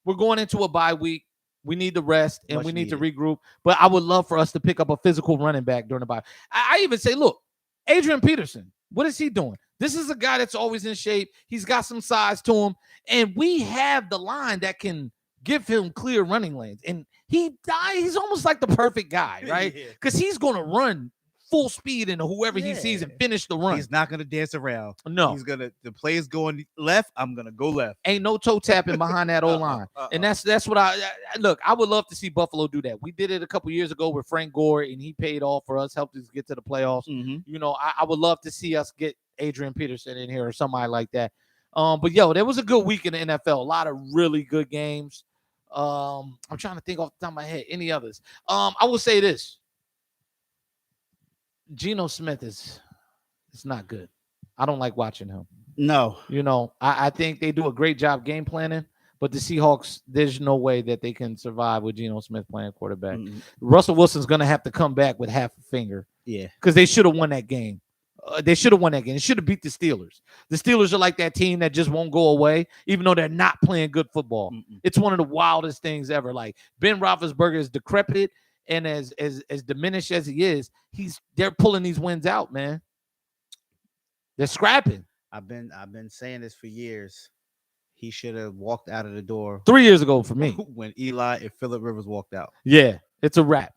Speaker 1: we're going into a bye week. We need the rest and
Speaker 2: Much
Speaker 1: we need to
Speaker 2: needed.
Speaker 1: regroup. But I would love for us to pick up a physical running back during the bye. I even say, look, Adrian Peterson, what is he doing? This is a guy that's always in shape. He's got some size to him. And we have the line that can give him clear running lanes. And he's almost like the perfect guy, right?
Speaker 2: Yeah.
Speaker 1: Because he's going to run full speed into whoever he sees and finish the run.
Speaker 2: He's not gonna dance around.
Speaker 1: No.
Speaker 2: The play is going left. I'm gonna go left.
Speaker 1: Ain't no toe tapping behind that O-line. And that's what look, I would love to see Buffalo do that. We did it a couple years ago with Frank Gore, and he paid off for us, helped us get to the playoffs.
Speaker 2: Mhm.
Speaker 1: I would love to see us get Adrian Peterson in here or somebody like that. But there was a good week in the NFL. A lot of really good games. I'm trying to think off the top of my head. Any others? I will say this. Geno Smith it's not good. I don't like watching him.
Speaker 2: No.
Speaker 1: I think they do a great job game planning, but the Seahawks, there's no way that they can survive with Geno Smith playing quarterback.
Speaker 2: Mm-mm.
Speaker 1: Russell Wilson's going to have to come back with half a finger.
Speaker 2: Yeah.
Speaker 1: Because they should have won that game. They should have won that game. They should have beat the Steelers. The Steelers are like that team that just won't go away, even though they're not playing good football.
Speaker 2: Mm-mm.
Speaker 1: It's one of the wildest things ever. Like, Ben Roethlisberger is decrepit, and as diminished as he is, they're pulling these wins out, man. They're scrapping.
Speaker 2: I've been saying this for years. He should have walked out of the door
Speaker 1: 3 years ago for me.
Speaker 2: when Eli and Phillip Rivers walked out.
Speaker 1: Yeah, it's a wrap.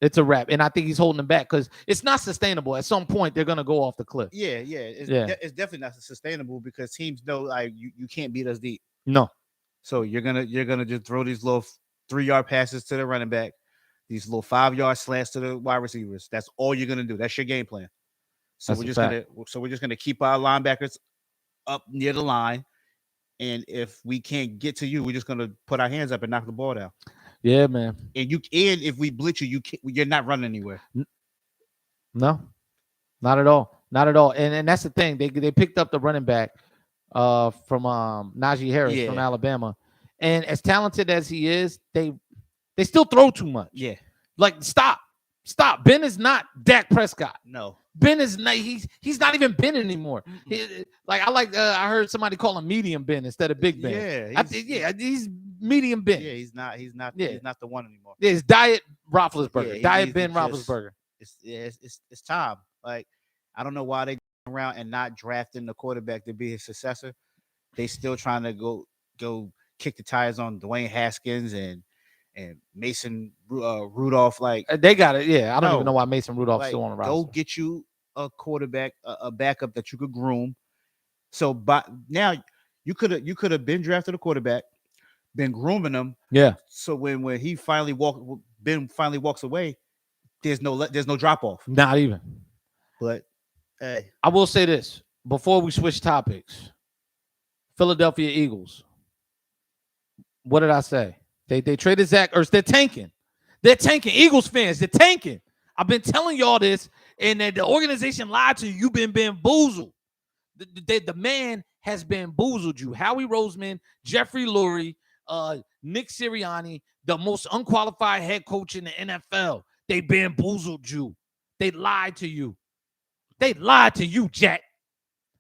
Speaker 1: It's a wrap. And I think he's holding them back because it's not sustainable. At some point, they're going to go off the cliff.
Speaker 2: Yeah. It's definitely not sustainable because teams know you can't beat us deep.
Speaker 1: No.
Speaker 2: So you're gonna just throw these little 3-yard passes to the running back, these little 5-yard slants to the wide receivers. That's all you're gonna do. That's your game plan. So we're just gonna keep our linebackers up near the line, and if we can't get to you, we're just gonna put our hands up and knock the ball down.
Speaker 1: Yeah, man.
Speaker 2: And if we blitz you're not running anywhere.
Speaker 1: No, not at all. Not at all. And that's the thing. They picked up the running back from Najee Harris from Alabama. And as talented as he is, they still throw too much.
Speaker 2: Yeah.
Speaker 1: Like, stop. Ben is not Dak Prescott.
Speaker 2: No.
Speaker 1: Ben is not. He's not even Ben anymore. I heard somebody call him medium Ben instead of Big Ben. He's medium Ben.
Speaker 2: Yeah, he's not the one anymore.
Speaker 1: Yeah, it's Diet Roethlisberger.
Speaker 2: Yeah,
Speaker 1: Diet
Speaker 2: he's
Speaker 1: Ben
Speaker 2: just-
Speaker 1: Roethlisberger.
Speaker 2: It's time. Like, I don't know why they around and not drafting the quarterback to be his successor. They still trying to go kick the tires on Dwayne Haskins and Mason Rudolph. Like,
Speaker 1: They got it. Yeah, I don't
Speaker 2: No.
Speaker 1: even know why Mason Rudolph's
Speaker 2: like,
Speaker 1: still on the roster.
Speaker 2: go get you a quarterback, a backup that you could groom. So, but now you could have been drafted a quarterback, been grooming him.
Speaker 1: Yeah.
Speaker 2: So when Ben finally walks away, there's no drop off.
Speaker 1: Not even.
Speaker 2: But Hey,
Speaker 1: I will say this before we switch topics. Philadelphia Eagles. What did I say? They traded Zach Ertz. They're tanking. They're tanking. Eagles fans, they're tanking. I've been telling y'all this, and the organization lied to you. You've been bamboozled. The man has bamboozled you. Howie Roseman, Jeffrey Lurie, Nick Sirianni, the most unqualified head coach in the NFL. They bamboozled you. They lied to you. They lied to you, Jack.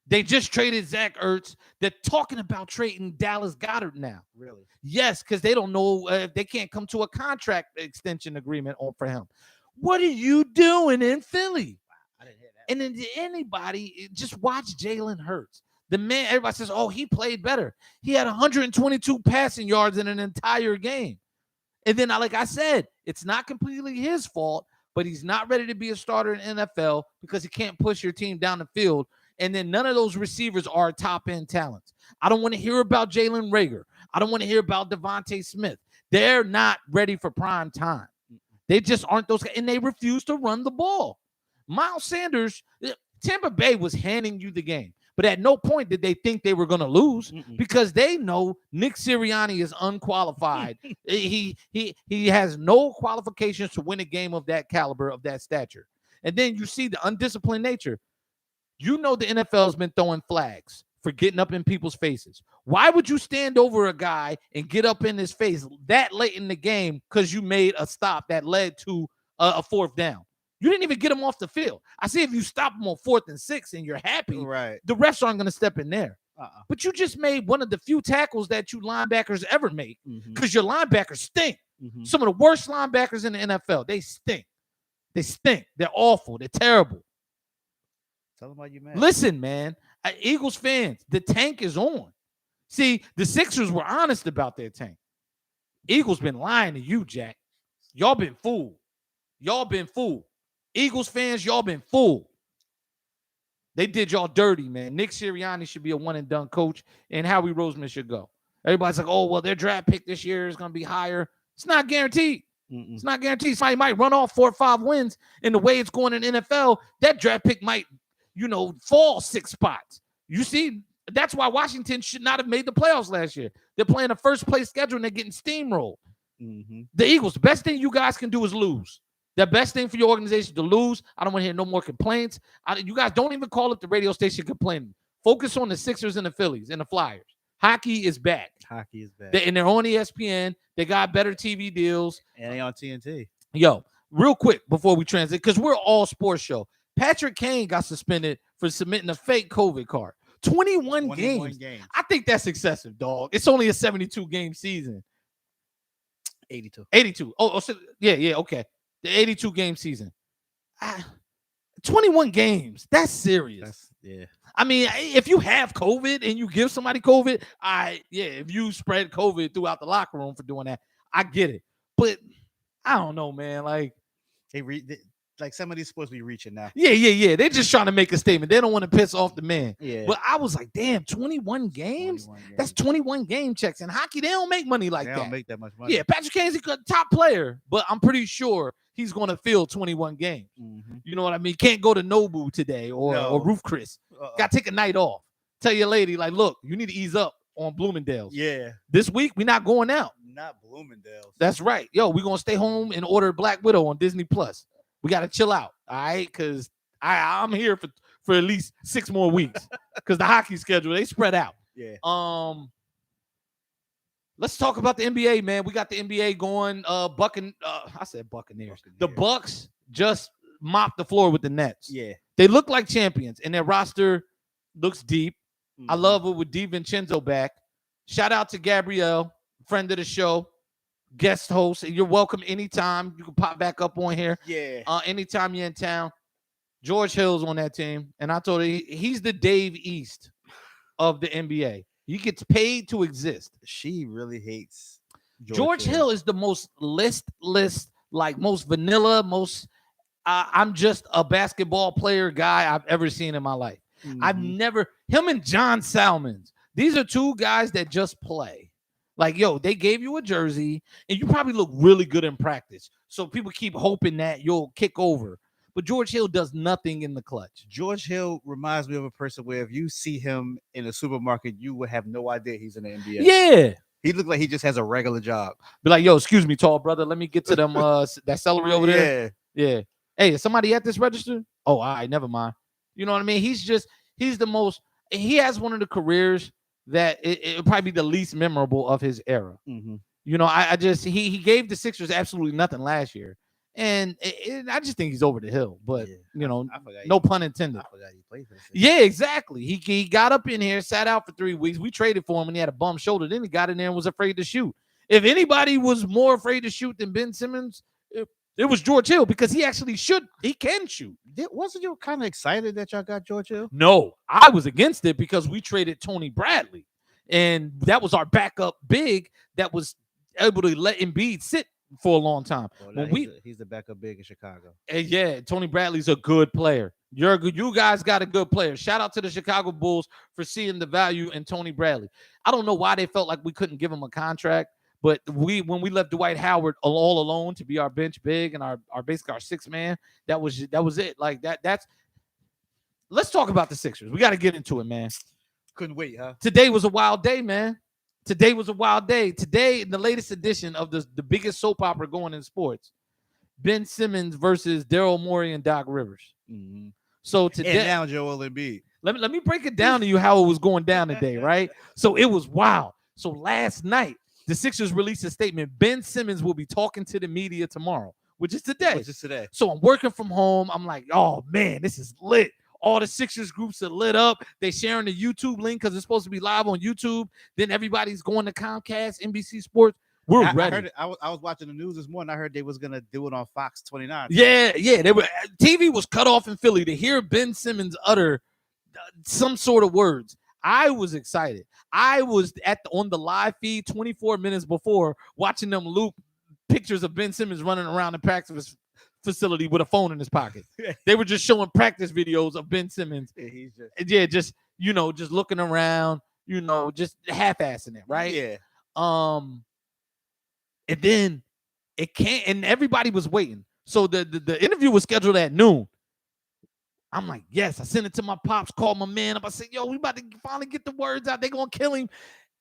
Speaker 1: They just traded Zach Ertz. They're talking about trading Dallas Goedert now.
Speaker 2: really?
Speaker 1: Yes, because they don't know if they can't come to a contract extension agreement for him. What are you doing in Philly?
Speaker 2: I didn't hear that.
Speaker 1: And then anybody just watch Jalen Hurts. The man, everybody says, oh, he played better. He had 122 passing yards in an entire game. And then, like I said, it's not completely his fault, but he's not ready to be a starter in NFL because he can't push your team down the field. And then none of those receivers are top-end talents. I don't want to hear about Jalen Reagor. I don't want to hear about Devontae Smith. They're not ready for prime time. They just aren't those guys, and they refuse to run the ball. Miles Sanders, Tampa Bay was handing you the game, but at no point did they think they were going to lose because they know Nick Sirianni is unqualified. he has no qualifications to win a game of that caliber, of that stature. And then you see the undisciplined nature. You know the NFL has been throwing flags for getting up in people's faces. Why would you stand over a guy and get up in his face that late in the game because you made a stop that led to a fourth down? You didn't even get him off the field. I see if you stop him on 4th and 6 and you're happy,
Speaker 2: Right.
Speaker 1: the refs aren't going to step in there. But you just made one of the few tackles that you linebackers ever make because your linebackers stink. Some of the worst linebackers in the NFL, they stink. They stink. They're awful. They're terrible.
Speaker 2: Tell them why you mad.
Speaker 1: Listen, man, Eagles fans, the tank is on. See, the Sixers were honest about their tank. Eagles been lying to you, Jack. Y'all been fooled. Y'all been fooled. Eagles fans, y'all been fooled. They did y'all dirty, man. Nick Sirianni should be a one-and-done coach, and Howie Roseman should go. Everybody's like, oh, well, their draft pick this year is going to be higher. It's not guaranteed. It's not guaranteed. Somebody might run off 4 or 5 wins, and the way it's going in the NFL, that draft pick might, fall 6 spots. You see, that's why Washington should not have made the playoffs last year. They're playing a first-place schedule, and they're getting steamrolled. The Eagles, the best thing you guys can do is lose. The best thing for your organization to lose. I don't want to hear no more complaints. You guys don't even call up the radio station complaining. Focus on the Sixers and the Phillies and the Flyers. Hockey is back.
Speaker 2: Hockey is back.
Speaker 1: And they're on ESPN. They got better TV deals.
Speaker 2: And they on TNT.
Speaker 1: Yo, real quick before we transit, because we're all sports show. Patrick Kane got suspended for submitting a fake COVID card. 21 games. I think that's excessive, dog. It's only a 72-game season. 82. Oh, so, yeah, okay. The 82-game season. 21 games. That's serious.
Speaker 2: Yeah.
Speaker 1: I mean, if you have COVID and you give somebody COVID, if you spread COVID throughout the locker room for doing that, I get it. But I don't know, man. Like
Speaker 2: some of these supposed to be reaching now.
Speaker 1: Yeah. They're just trying to make a statement. They don't want to piss off the man.
Speaker 2: Yeah.
Speaker 1: But I was like, damn, 21 games? That's 21 game checks. In hockey, they don't make money like that.
Speaker 2: They don't make that much money.
Speaker 1: Yeah, Patrick Kane's a top player, but I'm pretty sure he's going to fill 21 games. You know what I mean? Can't go to Nobu today or Roof Chris. Got to take a night off. Tell your lady, like, look, you need to ease up on Bloomingdale's.
Speaker 2: Yeah.
Speaker 1: This week, we're not going out.
Speaker 2: Not Bloomingdale's.
Speaker 1: That's right. Yo, we're going to stay home and order Black Widow on Disney Plus. We got to chill out, all right? Because I'm here for at least 6 more weeks because the hockey schedule, they spread out.
Speaker 2: Yeah.
Speaker 1: Let's talk about the NBA, man. We got the NBA going. I said Buccaneers. The Bucks just mopped the floor with the Nets.
Speaker 2: Yeah.
Speaker 1: They look like champions, and their roster looks deep. I love it with DiVincenzo back. Shout out to Gabrielle, friend of the show, guest host. You're welcome anytime. You can pop back up on here.
Speaker 2: Yeah.
Speaker 1: Anytime you're in town. George Hill's on that team, and I told her he's the Dave East of the NBA. He gets paid to exist.
Speaker 2: She really hates
Speaker 1: George Hill is the most list, like most vanilla, most I'm just a basketball player guy I've ever seen in my life. I've never, him and John Salmons, these are 2 guys that just play. Like, yo, they gave you a jersey, and you probably look really good in practice. So people keep hoping that you'll kick over. but George Hill does nothing in the clutch.
Speaker 2: George Hill reminds me of a person where if you see him in a supermarket, you would have no idea he's in the NBA.
Speaker 1: Yeah.
Speaker 2: He looked like he just has a regular job.
Speaker 1: Be like, yo, excuse me, tall brother. Let me get to them that celery over there. Yeah. Hey, is somebody at this register? Oh, all right, never mind. You know what I mean? He's the most, he has one of the careers that it'll probably be the least memorable of his era.
Speaker 2: Mm-hmm.
Speaker 1: You know, he gave the Sixers absolutely nothing last year. And I just think he's over the hill. But, you know, no pun intended.
Speaker 2: I forgot he played for the Sixers.
Speaker 1: Yeah, exactly. He got up in here, sat out for 3 weeks. We traded for him and he had a bum shoulder. Then he got in there and was afraid to shoot. If anybody was more afraid to shoot than Ben Simmons, it was George Hill because he can shoot.
Speaker 2: Wasn't you kind of excited that y'all got George Hill?
Speaker 1: No, I was against it because we traded Tony Bradley. And that was our backup big that was able to let Embiid sit for a long time.
Speaker 2: Well, he's the backup big in Chicago.
Speaker 1: And yeah, Tony Bradley's a good player. You guys got a good player. Shout out to the Chicago Bulls for seeing the value in Tony Bradley. I don't know why they felt like we couldn't give him a contract, but when we left Dwight Howard all alone to be our bench big and our basically our sixth man, that was it. Like that's. Let's talk about the Sixers. We got to get into it, man.
Speaker 2: Couldn't wait, huh?
Speaker 1: Today was a wild day, man. Today was a wild day. Today, in the latest edition of the biggest soap opera going in sports, Ben Simmons versus Daryl Morey and Doc Rivers.
Speaker 2: Mm-hmm.
Speaker 1: So today,
Speaker 2: and now Joel Embiid.
Speaker 1: Let me break it down to you how it was going down today, right? So it was wild. So last night, the Sixers released a statement. Ben Simmons will be talking to the media tomorrow, which is today. So I'm working from home. I'm like, oh man, this is lit. All the Sixers groups are lit up. They sharing the YouTube link because it's supposed to be live on YouTube. Then everybody's going to Comcast, NBC Sports. We're ready.
Speaker 2: I was watching the news this morning. I heard they was gonna do it on Fox 29.
Speaker 1: Yeah. TV was cut off in Philly to hear Ben Simmons utter some sort of words. I was excited. I was on the live feed 24 minutes before watching them loop pictures of Ben Simmons running around the practice facility with a phone in his pocket. They were just showing practice videos of Ben Simmons. Just looking around, just half-assing it, right?
Speaker 2: Yeah.
Speaker 1: And then it can't, and everybody was waiting. So the interview was scheduled at noon. I'm like, yes, I sent it to my pops, called my man up. I said, yo, we about to finally get the words out. They're gonna kill him.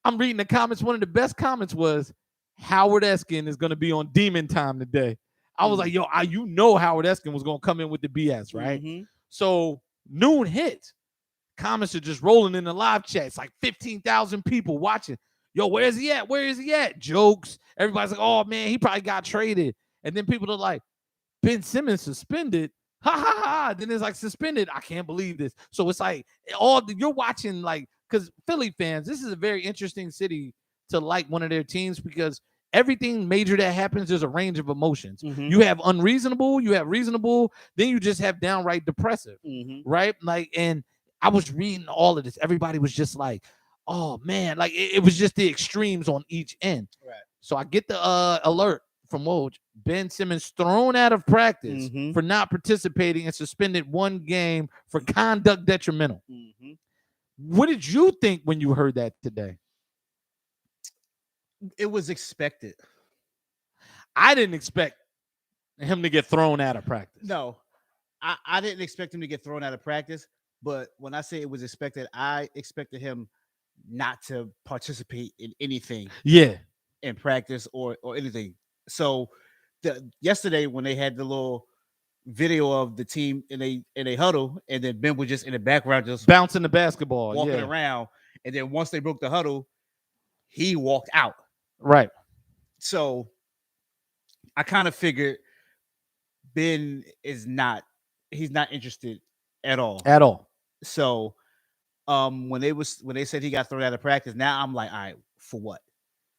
Speaker 1: I'm reading the comments. One of the best comments was Howard Eskin is gonna be on Demon Time today. I was like, yo, Howard Eskin was going to come in with the BS, right?
Speaker 2: Mm-hmm.
Speaker 1: So noon hits. Comments are just rolling in the live chat. It's like 15,000 people watching. Yo, where is he at? Where is he at? Jokes. Everybody's like, oh, man, he probably got traded. And then people are like, Ben Simmons suspended. Ha, ha, ha. Then it's like suspended. I can't believe this. So it's like you're watching like because Philly fans, this is a very interesting city to like one of their teams because everything major that happens, there's a range of emotions.
Speaker 2: Mm-hmm.
Speaker 1: You have unreasonable, you have reasonable, then you just have downright depressive, right? Like, and I was reading all of this. Everybody was just like, oh, man. Like, it was just the extremes on each end.
Speaker 2: Right.
Speaker 1: So I get the alert from Woj. Ben Simmons thrown out of practice for not participating and suspended one game for conduct detrimental.
Speaker 2: Mm-hmm.
Speaker 1: What did you think when you heard that today?
Speaker 2: It was expected.
Speaker 1: I didn't expect him to get thrown out of practice.
Speaker 2: No, I didn't expect him to get thrown out of practice. But when I say it was expected, I expected him not to participate in anything.
Speaker 1: Yeah,
Speaker 2: in practice or anything. So yesterday when they had the little video of the team in a huddle, and then Ben was just in the background, just
Speaker 1: bouncing the basketball,
Speaker 2: walking around, and then once they broke the huddle, he walked out.
Speaker 1: Right.
Speaker 2: So I kind of figured Ben he's not interested at all.
Speaker 1: At all.
Speaker 2: So when they said he got thrown out of practice, now I'm like, all right, for what?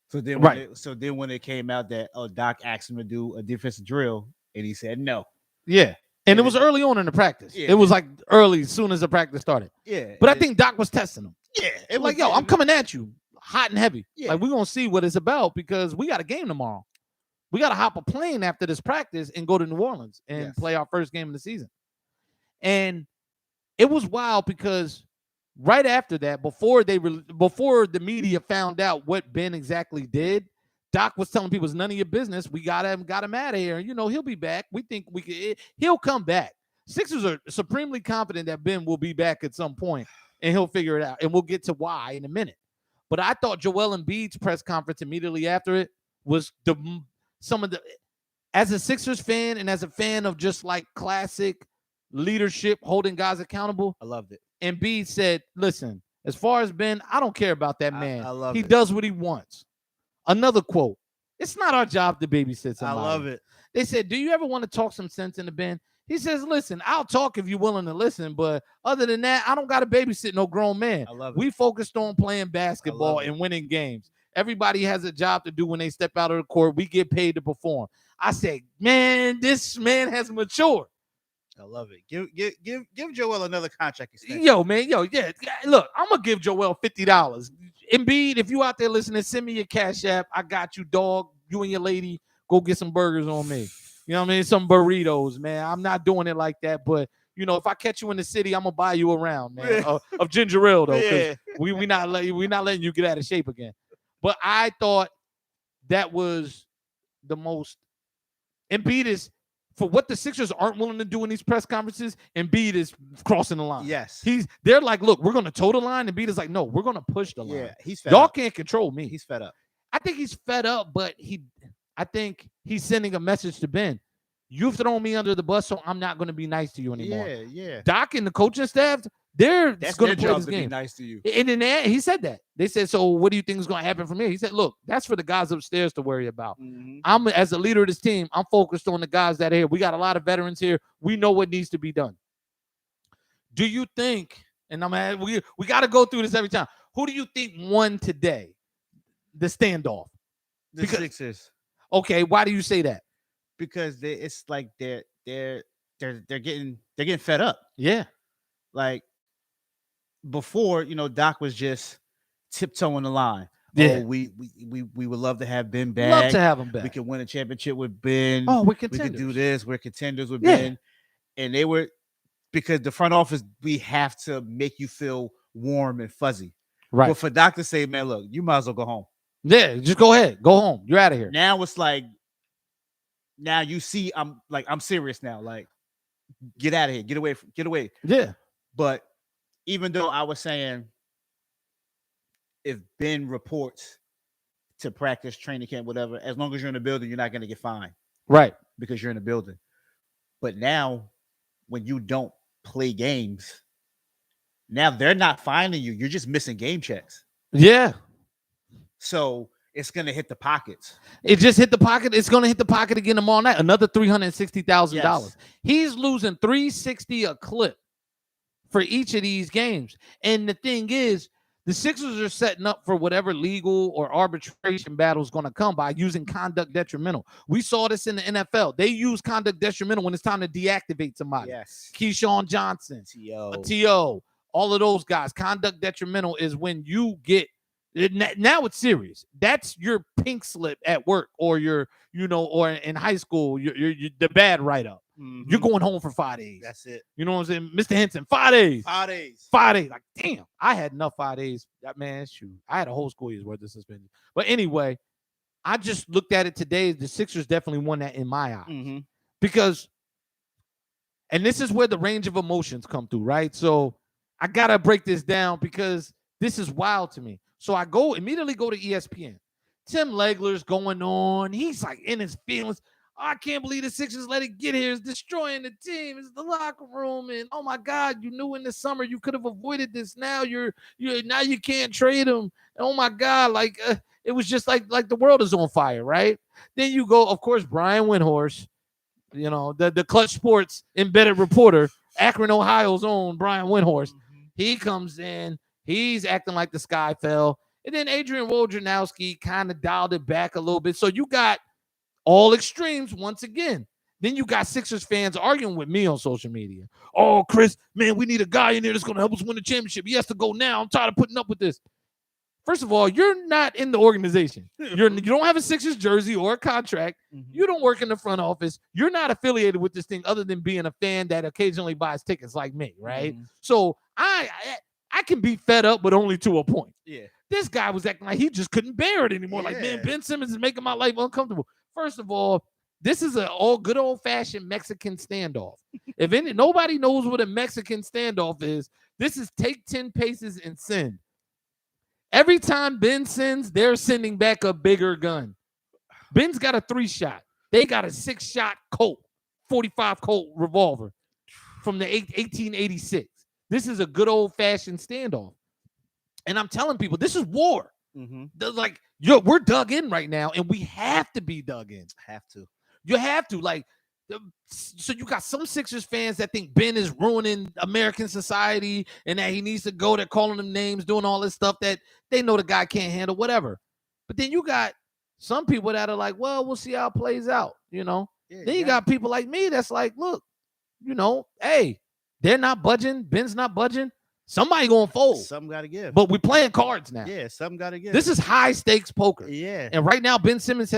Speaker 2: So then when it came out that Doc asked him to do a defensive drill and he said no.
Speaker 1: Yeah. And it was early on in the practice. Yeah, it was like early, as soon as the practice started.
Speaker 2: Yeah.
Speaker 1: But I think Doc was testing him.
Speaker 2: Yeah.
Speaker 1: It was like, yo, I'm coming at you hot and heavy.
Speaker 2: Yeah.
Speaker 1: Like, we're going to see what it's about because we got a game tomorrow. We got to hop a plane after this practice and go to New Orleans and play our first game of the season. And it was wild because right after that, before the media found out what Ben exactly did, Doc was telling people it's none of your business. We got him out of here. You know, he'll be back. We think he'll come back. Sixers are supremely confident that Ben will be back at some point and he'll figure it out. And we'll get to why in a minute. But I thought Joel Embiid's press conference immediately after it was as a Sixers fan and as a fan of just like classic leadership, holding guys accountable.
Speaker 2: I loved it.
Speaker 1: Embiid said, listen, as far as Ben, I don't care about that man.
Speaker 2: I love
Speaker 1: he
Speaker 2: it.
Speaker 1: does what he wants. Another quote. It's not our job to babysit somebody.
Speaker 2: I love it.
Speaker 1: They said, do you ever want to talk some sense into Ben? He says, listen, I'll talk if you're willing to listen, but other than that, I don't got to babysit no grown man.
Speaker 2: I love it.
Speaker 1: We focused on playing basketball and winning games. Everybody has a job to do when they step out of the court. We get paid to perform. I said, man, this man has matured.
Speaker 2: I love it. Give Joel another contract extension.
Speaker 1: Yo, man, yeah. Look, I'm gonna give Joel $50. Embiid, if you out there listening, send me your Cash App. I got you, dog. You and your lady go get some burgers on me. You know what I mean? Some burritos, man. I'm not doing it like that, but you know, if I catch you in the city, I'm gonna buy you around, man, of ginger ale though, because we not letting you get out of shape again. But I thought that was the most. Embiid is, for what the Sixers aren't willing to do in these press conferences, Embiid is crossing the line.
Speaker 2: Yes.
Speaker 1: They're like, look, we're going to toe the line. Embiid is like, no, we're going to push the line.
Speaker 2: Yeah, he's fed
Speaker 1: Y'all
Speaker 2: up.
Speaker 1: can't control me.
Speaker 2: He's fed up.
Speaker 1: I think he's fed up, but I think he's sending a message to Ben. You've thrown me under the bus, so I'm not going to be nice to you anymore.
Speaker 2: Yeah.
Speaker 1: Doc and the coaching staff, they're
Speaker 2: That's
Speaker 1: going
Speaker 2: their
Speaker 1: to play
Speaker 2: job
Speaker 1: this
Speaker 2: to
Speaker 1: game.
Speaker 2: be nice to you.
Speaker 1: And in the end, he said that. They said, so what do you think is going to happen from here? He said, look, that's for the guys upstairs to worry about.
Speaker 2: Mm-hmm.
Speaker 1: I'm, as a leader of this team, I'm focused on the guys that are here. We got a lot of veterans here. We know what needs to be done. Do you think, and we got to go through this every time. Who do you think won today? The standoff.
Speaker 2: The Sixers.
Speaker 1: Okay, why do you say that?
Speaker 2: Because it's like they're getting fed up.
Speaker 1: Yeah.
Speaker 2: Like before, you know, Doc was just tiptoeing the line.
Speaker 1: Yeah.
Speaker 2: Oh, we would love to have Ben back.
Speaker 1: Love to have him back.
Speaker 2: We could win a championship with Ben.
Speaker 1: Oh, we're
Speaker 2: we
Speaker 1: contenders.
Speaker 2: could do this. We're contenders with
Speaker 1: Yeah.
Speaker 2: Ben. And they were, because the front office, we have to make you feel warm and fuzzy.
Speaker 1: Right.
Speaker 2: But for Doc to say, man, look, you might as well go home.
Speaker 1: Yeah, just go ahead. Go home. You're out of here.
Speaker 2: Now it's like, now you see, I'm serious now. Like, get out of here. Get away.
Speaker 1: Yeah.
Speaker 2: But even though I was saying, if Ben reports to practice, training camp, whatever, as long as you're in the building, you're not going to get fined.
Speaker 1: Right.
Speaker 2: Because you're in the building. But now, when you don't play games, now they're not fining you. You're just missing game checks.
Speaker 1: Yeah.
Speaker 2: So it's going to hit the pockets.
Speaker 1: It just hit the pocket. It's going to hit the pocket again tomorrow night. Another $360,000.
Speaker 2: Yes.
Speaker 1: He's losing $360 a clip for each of these games. And the thing is, the Sixers are setting up for whatever legal or arbitration battle is going to come by using conduct detrimental. We saw this in the NFL. They use conduct detrimental when it's time to deactivate somebody.
Speaker 2: Yes.
Speaker 1: Keyshawn Johnson,
Speaker 2: T.O.
Speaker 1: T.O., all of those guys. Conduct detrimental is when you get, now it's serious. That's your pink slip at work or your, you know, or in high school, you're the bad write-up.
Speaker 2: Mm-hmm.
Speaker 1: You're going home for 5 days.
Speaker 2: That's it.
Speaker 1: You know what I'm saying? Mr. Henson, 5 days.
Speaker 2: 5 days.
Speaker 1: 5 days. Like, damn, I had enough 5 days. That man, shoot. I had a whole school year's worth of suspension. But anyway, I just looked at it today. The Sixers definitely won that in my eyes.
Speaker 2: Mm-hmm.
Speaker 1: Because, and this is where the range of emotions come through, right? So I got to break this down because this is wild to me. So I immediately go to ESPN. Tim Legler's going on. He's like in his feelings. I can't believe the Sixers let it get here. It's destroying the team. It's the locker room. And oh my God, you knew in the summer you could have avoided this. Now now you can't trade him. Oh my God, like it was just like the world is on fire, right? Then you go, of course, Brian Windhorst, you know, the Clutch Sports embedded reporter, Akron, Ohio's own Brian Windhorst.
Speaker 2: Mm-hmm.
Speaker 1: He comes in, he's acting like the sky fell. And then Adrian Wojnarowski kind of dialed it back a little bit. So you got all extremes once again. Then you got Sixers fans arguing with me on social media. Oh, Chris, man, we need a guy in there that's going to help us win the championship. He has to go now. I'm tired of putting up with this. First of all, you're not in the organization. You don't have a Sixers jersey or a contract.
Speaker 2: Mm-hmm.
Speaker 1: You don't work in the front office. You're not affiliated with this thing other than being a fan that occasionally buys tickets like me, right?
Speaker 2: Mm-hmm.
Speaker 1: So I can be fed up, but only to a point.
Speaker 2: Yeah.
Speaker 1: This guy was acting like he just couldn't bear it anymore. Like, man, Ben Simmons is making my life uncomfortable. First of all, This is a good old fashioned Mexican standoff. If nobody knows what a Mexican standoff is, this is take 10 paces and send. Every time Ben sends, they're sending back a bigger gun. Ben's got a 3-shot. They got a 6-shot Colt, 45 Colt revolver from the 1886. This is a good old fashioned standoff. And I'm telling people, this is war. Like, we're dug in right now, and we have to be dug in.
Speaker 2: Have to.
Speaker 1: You have to. Like, so you got some Sixers fans that think Ben is ruining American society and that he needs to go. They're calling him names, doing all this stuff that they know the guy can't handle, whatever. But then you got some people that are like, well, we'll see how it plays out, you know?
Speaker 2: Yeah,
Speaker 1: Then you got people like me that's like, look, you know, hey, they're not budging. Ben's not budging. Somebody gonna fold.
Speaker 2: Something got to give.
Speaker 1: But we're playing cards now.
Speaker 2: Yeah, something got to give.
Speaker 1: This is high stakes poker.
Speaker 2: Yeah.
Speaker 1: And right now, Ben Simmons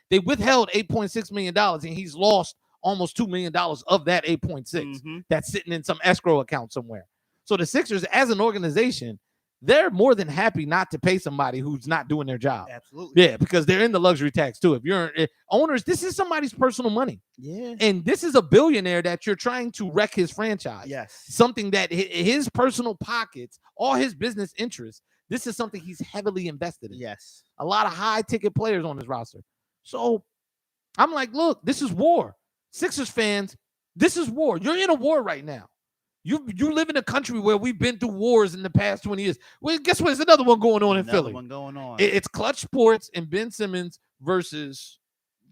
Speaker 1: they withheld $8.6 million, and he's lost almost $2 million of that 8.6 that's sitting in some escrow account somewhere. So the Sixers, as an organization, they're more than happy not to pay somebody who's not doing their job.
Speaker 2: Absolutely.
Speaker 1: Yeah, because they're in the luxury tax too. If you're owners, this is somebody's personal money.
Speaker 2: Yeah.
Speaker 1: And this is a billionaire that you're trying to wreck his franchise.
Speaker 2: Yes.
Speaker 1: Something that his personal pockets, all his business interests, this is something he's heavily invested in.
Speaker 2: Yes.
Speaker 1: A lot of high ticket players on his roster. So I'm like, look, this is war. Sixers fans, this is war. You're in a war right now. You live in a country where we've been through wars in the past 20 years. Well, guess what? There's another one going on in Philly.
Speaker 2: One going on.
Speaker 1: It's Clutch Sports and Ben Simmons versus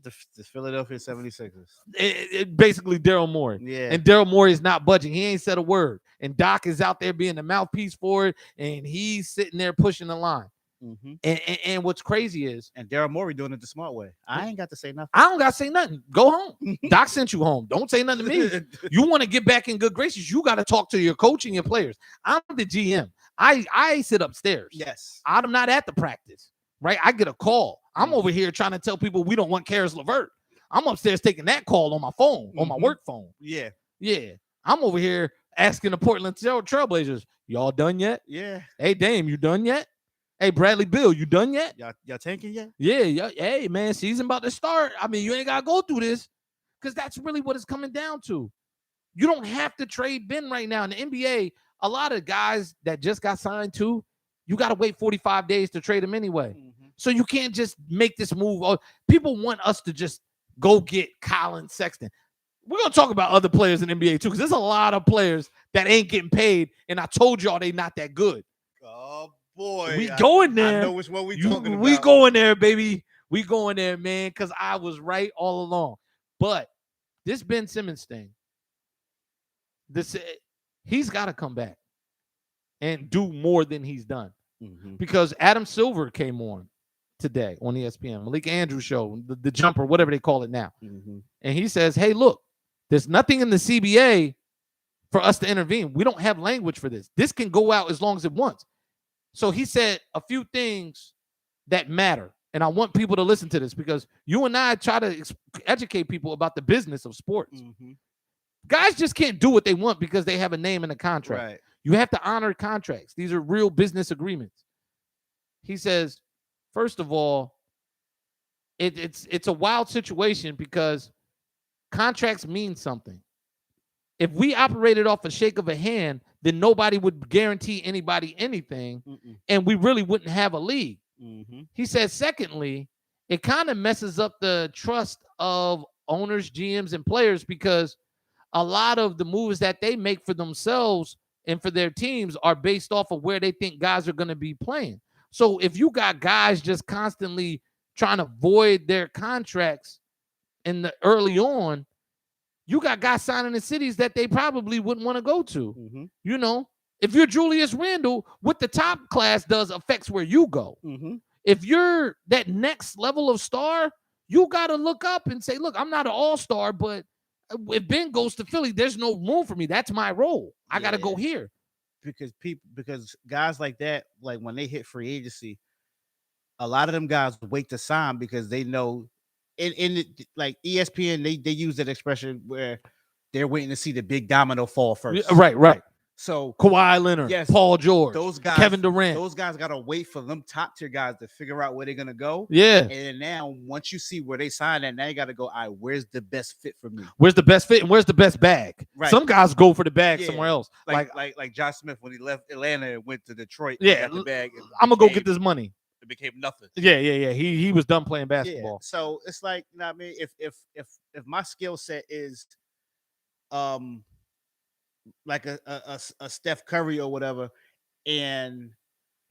Speaker 2: the Philadelphia 76ers.
Speaker 1: Basically Daryl Morey.
Speaker 2: Yeah.
Speaker 1: And Daryl Morey is not budging. He ain't said a word. And Doc is out there being the mouthpiece for it, and he's sitting there pushing the line. And what's crazy is,
Speaker 2: and Daryl Morey doing it the smart way. I ain't got to say nothing.
Speaker 1: I don't got to say nothing. Go home. Doc sent you home. Don't say nothing to me. You want to get back in good graces, you got to talk to your coach and your players. I'm the GM. I sit upstairs.
Speaker 2: Yes.
Speaker 1: I'm not at the practice, right? I get a call. I'm over here trying to tell people we don't want Karis LeVert. I'm upstairs taking that call on my phone, on my work phone.
Speaker 2: Yeah.
Speaker 1: Yeah. I'm over here asking the Portland Trailblazers, y'all done yet?
Speaker 2: Yeah.
Speaker 1: Hey, Dame, you done yet? Hey, Bradley Beal, you done yet?
Speaker 2: Y'all tanking yet?
Speaker 1: Yeah. Hey, man, season about to start. I mean, you ain't got to go through this because that's really what it's coming down to. You don't have to trade Ben right now. In the NBA, a lot of guys that just got signed to, you got to wait 45 days to trade them anyway. So you can't just make this move. People want us to just go get Colin Sexton. We're going to talk about other players in the NBA too because there's a lot of players that ain't getting paid, and I told y'all they not that good.
Speaker 2: Oh, boy.
Speaker 1: We going there.
Speaker 2: I know which one we talking about.
Speaker 1: We going there, baby. We going there, man, because I was right all along. But this Ben Simmons thing, he's got to come back and do more than he's done. Because Adam Silver came on today on ESPN, Malik Andrews show, the jumper, whatever they call it now. And he says, hey, look, there's nothing in the CBA for us to intervene. We don't have language for this. This can go out as long as it wants. So he said a few things that matter. And I want people to listen to this because you and I try to educate people about the business of sports. Guys just can't do what they want because they have a name in a contract.
Speaker 2: Right.
Speaker 1: You have to honor contracts. These are real business agreements. He says, first of all, it's a wild situation because contracts mean something. If we operated off a shake of a hand, then nobody would guarantee anybody anything, and we really wouldn't have a league. He says, secondly, it kind of messes up the trust of owners, GMs, and players because a lot of the moves that they make for themselves and for their teams are based off of where they think guys are going to be playing. So if you got guys just constantly trying to void their contracts in the early on, you got guys signing in cities that they probably wouldn't want to go to. You know, if you're Julius Randle, what the top class does affects where you go. If you're that next level of star, you got to look up and say, look, I'm not an all-star, but if Ben goes to Philly, there's no room for me. That's my role. I got to go here.
Speaker 2: Because guys like that, like when they hit free agency, a lot of them guys wait to sign because they know like ESPN, they use that expression where they're waiting to see the big domino fall first.
Speaker 1: Right.
Speaker 2: So
Speaker 1: Kawhi Leonard,
Speaker 2: Yes,
Speaker 1: Paul George,
Speaker 2: those guys,
Speaker 1: Kevin Durant.
Speaker 2: those guys gotta wait for them top tier guys to figure out where they're gonna go.
Speaker 1: Yeah.
Speaker 2: And then now, once you see where they sign at, now you gotta go. All right, where's the best fit for me?
Speaker 1: Where's the best fit and where's the best bag?
Speaker 2: Right.
Speaker 1: Some guys go for the bag
Speaker 2: Yeah.
Speaker 1: somewhere else.
Speaker 2: Like Josh Smith when he left Atlanta and went to Detroit.
Speaker 1: Yeah,
Speaker 2: got the bag.
Speaker 1: I'm gonna go get this money.
Speaker 2: It became nothing.
Speaker 1: Yeah. He was done playing
Speaker 2: Yeah.
Speaker 1: basketball.
Speaker 2: So it's like, you know what I mean? If my skill set is like a Steph Curry or whatever, and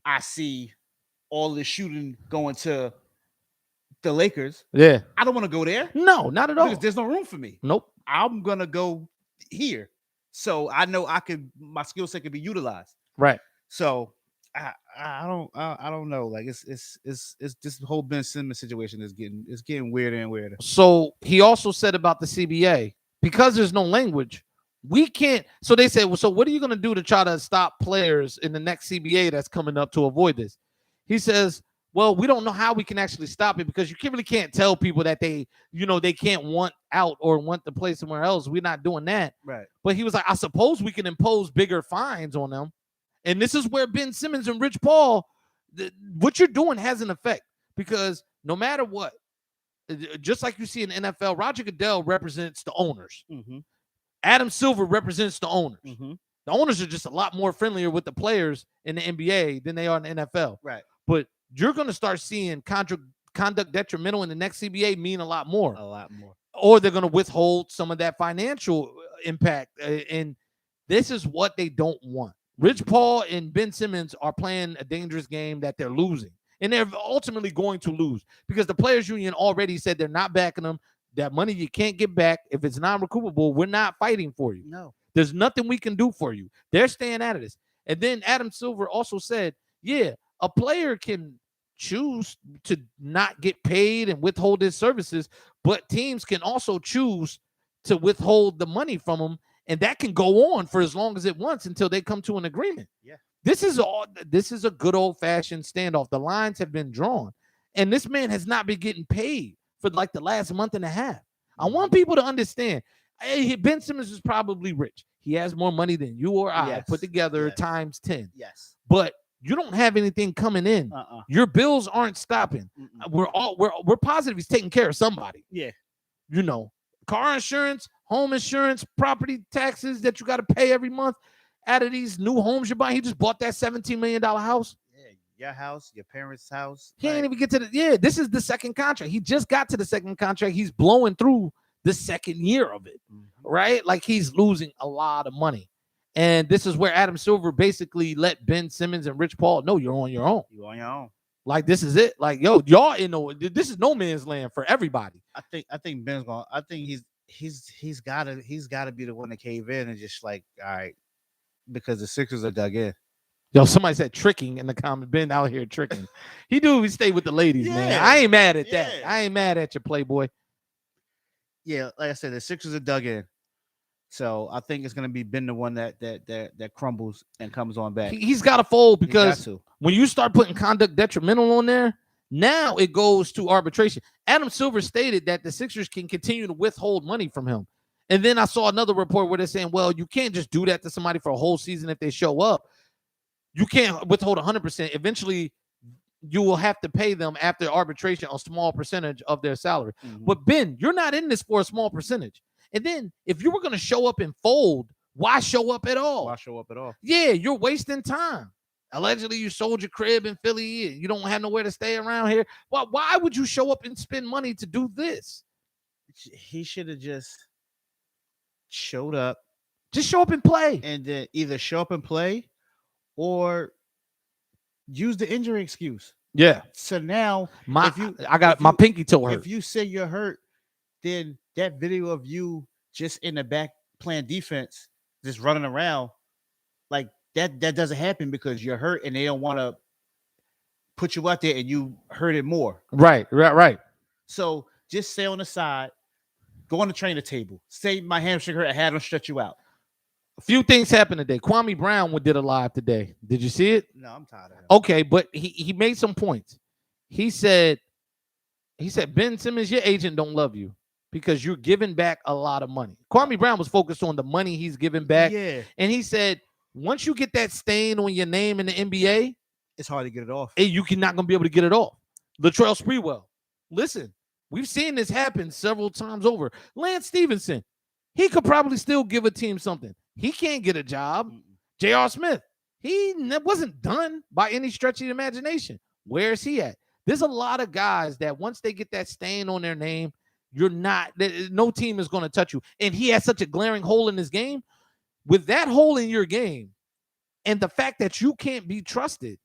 Speaker 2: I see all the shooting going to the Lakers,
Speaker 1: Yeah.
Speaker 2: I don't want to go there
Speaker 1: No, not at all.
Speaker 2: because there's no room for me.
Speaker 1: Nope.
Speaker 2: I'm gonna go here, so I know my skill set can be utilized.
Speaker 1: Right.
Speaker 2: So I don't know. Like it's this whole Ben Simmons situation is getting weirder and weirder.
Speaker 1: So he also said about the CBA, because there's no language, we can't. So they said, well, so what are you going to do to try to stop players in the next CBA that's coming up to avoid this? He says, well, we don't know how we can actually stop it because you really can't tell people that they can't want out or want to play somewhere else. We're not doing that.
Speaker 2: Right.
Speaker 1: But he was like, I suppose we can impose bigger fines on them. And this is where Ben Simmons and Rich Paul, what you're doing has an effect because no matter what, just like you see in the NFL, Roger Goodell represents the owners.
Speaker 2: Mm-hmm.
Speaker 1: Adam Silver represents the owners.
Speaker 2: Mm-hmm.
Speaker 1: The owners are just a lot more friendlier with the players in the NBA than they are in the NFL.
Speaker 2: Right.
Speaker 1: But you're going to start seeing conduct detrimental in the next CBA mean a lot more.
Speaker 2: A lot more.
Speaker 1: Or they're going to withhold some of that financial impact. And this is what they don't want. Rich Paul and Ben Simmons are playing a dangerous game that they're losing. And they're ultimately going to lose because the players union already said they're not backing them. That money you can't get back. If it's non-recoupable, we're not fighting for you.
Speaker 2: No.
Speaker 1: There's nothing we can do for you. They're staying out of this. And then Adam Silver also said, yeah, a player can choose to not get paid and withhold his services, but teams can also choose to withhold the money from them. And that can go on for as long as it wants until they come to an agreement.
Speaker 2: Yeah.
Speaker 1: This is a good old-fashioned standoff. The lines have been drawn. And this man has not been getting paid for like the last month and a half. I want people to understand. Hey, Ben Simmons is probably rich. He has more money than you or I put together times 10.
Speaker 2: Yes.
Speaker 1: But you don't have anything coming in. Your bills aren't stopping. We're positive he's taking care of somebody.
Speaker 2: Yeah.
Speaker 1: You know, car insurance, home insurance, property taxes that you got to pay every month out of these new homes you're buying. He just bought that $17 million house.
Speaker 2: Your house, your parents' house.
Speaker 1: He ain't even get to this is the second contract. He just got to the second contract. He's blowing through the second year of it, right? Like he's losing a lot of money. And this is where Adam Silver basically let Ben Simmons and Rich Paul know you're on your own.
Speaker 2: You're on your own.
Speaker 1: Like this is it. Like, yo, y'all this is no man's land for everybody.
Speaker 2: I think Ben's going. I think he's gotta be the one to cave in and just like, all right, because the Sixers are dug in.
Speaker 1: Yo, somebody said tricking in the comment. Ben out here tricking. He stay with the ladies, man. I ain't mad at that. I ain't mad at you, Playboy.
Speaker 2: Yeah, like I said, the Sixers are dug in. So I think it's gonna be Ben the one that crumbles and comes on back.
Speaker 1: He's got to fold because when you start putting conduct detrimental on there, now it goes to arbitration. Adam Silver stated that the Sixers can continue to withhold money from him. And then I saw another report where they're saying, well, you can't just do that to somebody for a whole season if they show up. You can't withhold 100%. Eventually, you will have to pay them after arbitration a small percentage of their salary. But Ben, you're not in this for a small percentage. And then if you were going to show up and fold, why show up at all?
Speaker 2: Why show up at all?
Speaker 1: Yeah, you're wasting time. Allegedly, you sold your crib in Philly. You don't have nowhere to stay around here. Well, why would you show up and spend money to do this?
Speaker 2: He should have just showed up.
Speaker 1: Just show up and play.
Speaker 2: And then either show up and play or use the injury excuse.
Speaker 1: Yeah.
Speaker 2: So now,
Speaker 1: my pinky toe hurt.
Speaker 2: If you say you're hurt, then that video of you just in the back playing defense, just running around, like that doesn't happen because you're hurt and they don't want to put you out there and you hurt it more.
Speaker 1: Right.
Speaker 2: So just stay on the side, go on the trainer table, say my hamstring hurt, I had them stretch you out.
Speaker 1: A few things happened today. Kwame Brown did a live today. Did you see it?
Speaker 2: No, I'm tired of him.
Speaker 1: Okay, but he made some points. He said, Ben Simmons, your agent don't love you because you're giving back a lot of money. Kwame Brown was focused on the money he's giving back.
Speaker 2: Yeah.
Speaker 1: And he said, Once you get that stain on your name in the NBA,
Speaker 2: It's hard to get it off.
Speaker 1: you can not gonna be able to get it off. Latrell Sprewell. Listen, we've seen this happen several times over. Lance Stevenson, he could probably still give a team something. He can't get a job. J.R. Smith, he wasn't done by any stretch of the imagination. Where is he at? There's a lot of guys that once they get that stain on their name, no team is going to touch you. And he has such a glaring hole in his game. With that hole in your game and the fact that you can't be trusted,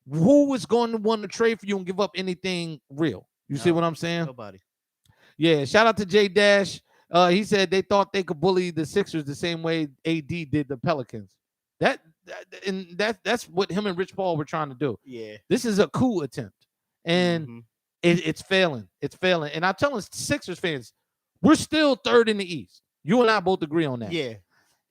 Speaker 1: who is going to want to trade for you and give up anything real? You see what I'm saying?
Speaker 2: Nobody.
Speaker 1: Yeah, shout out to J Dash. He said they thought they could bully the Sixers the same way AD did the Pelicans. That's what him and Rich Paul were trying to do.
Speaker 2: Yeah.
Speaker 1: This is a coup attempt, and it's failing. It's failing. And I'm telling Sixers fans, we're still third in the East. You and I both agree on that.
Speaker 2: Yeah.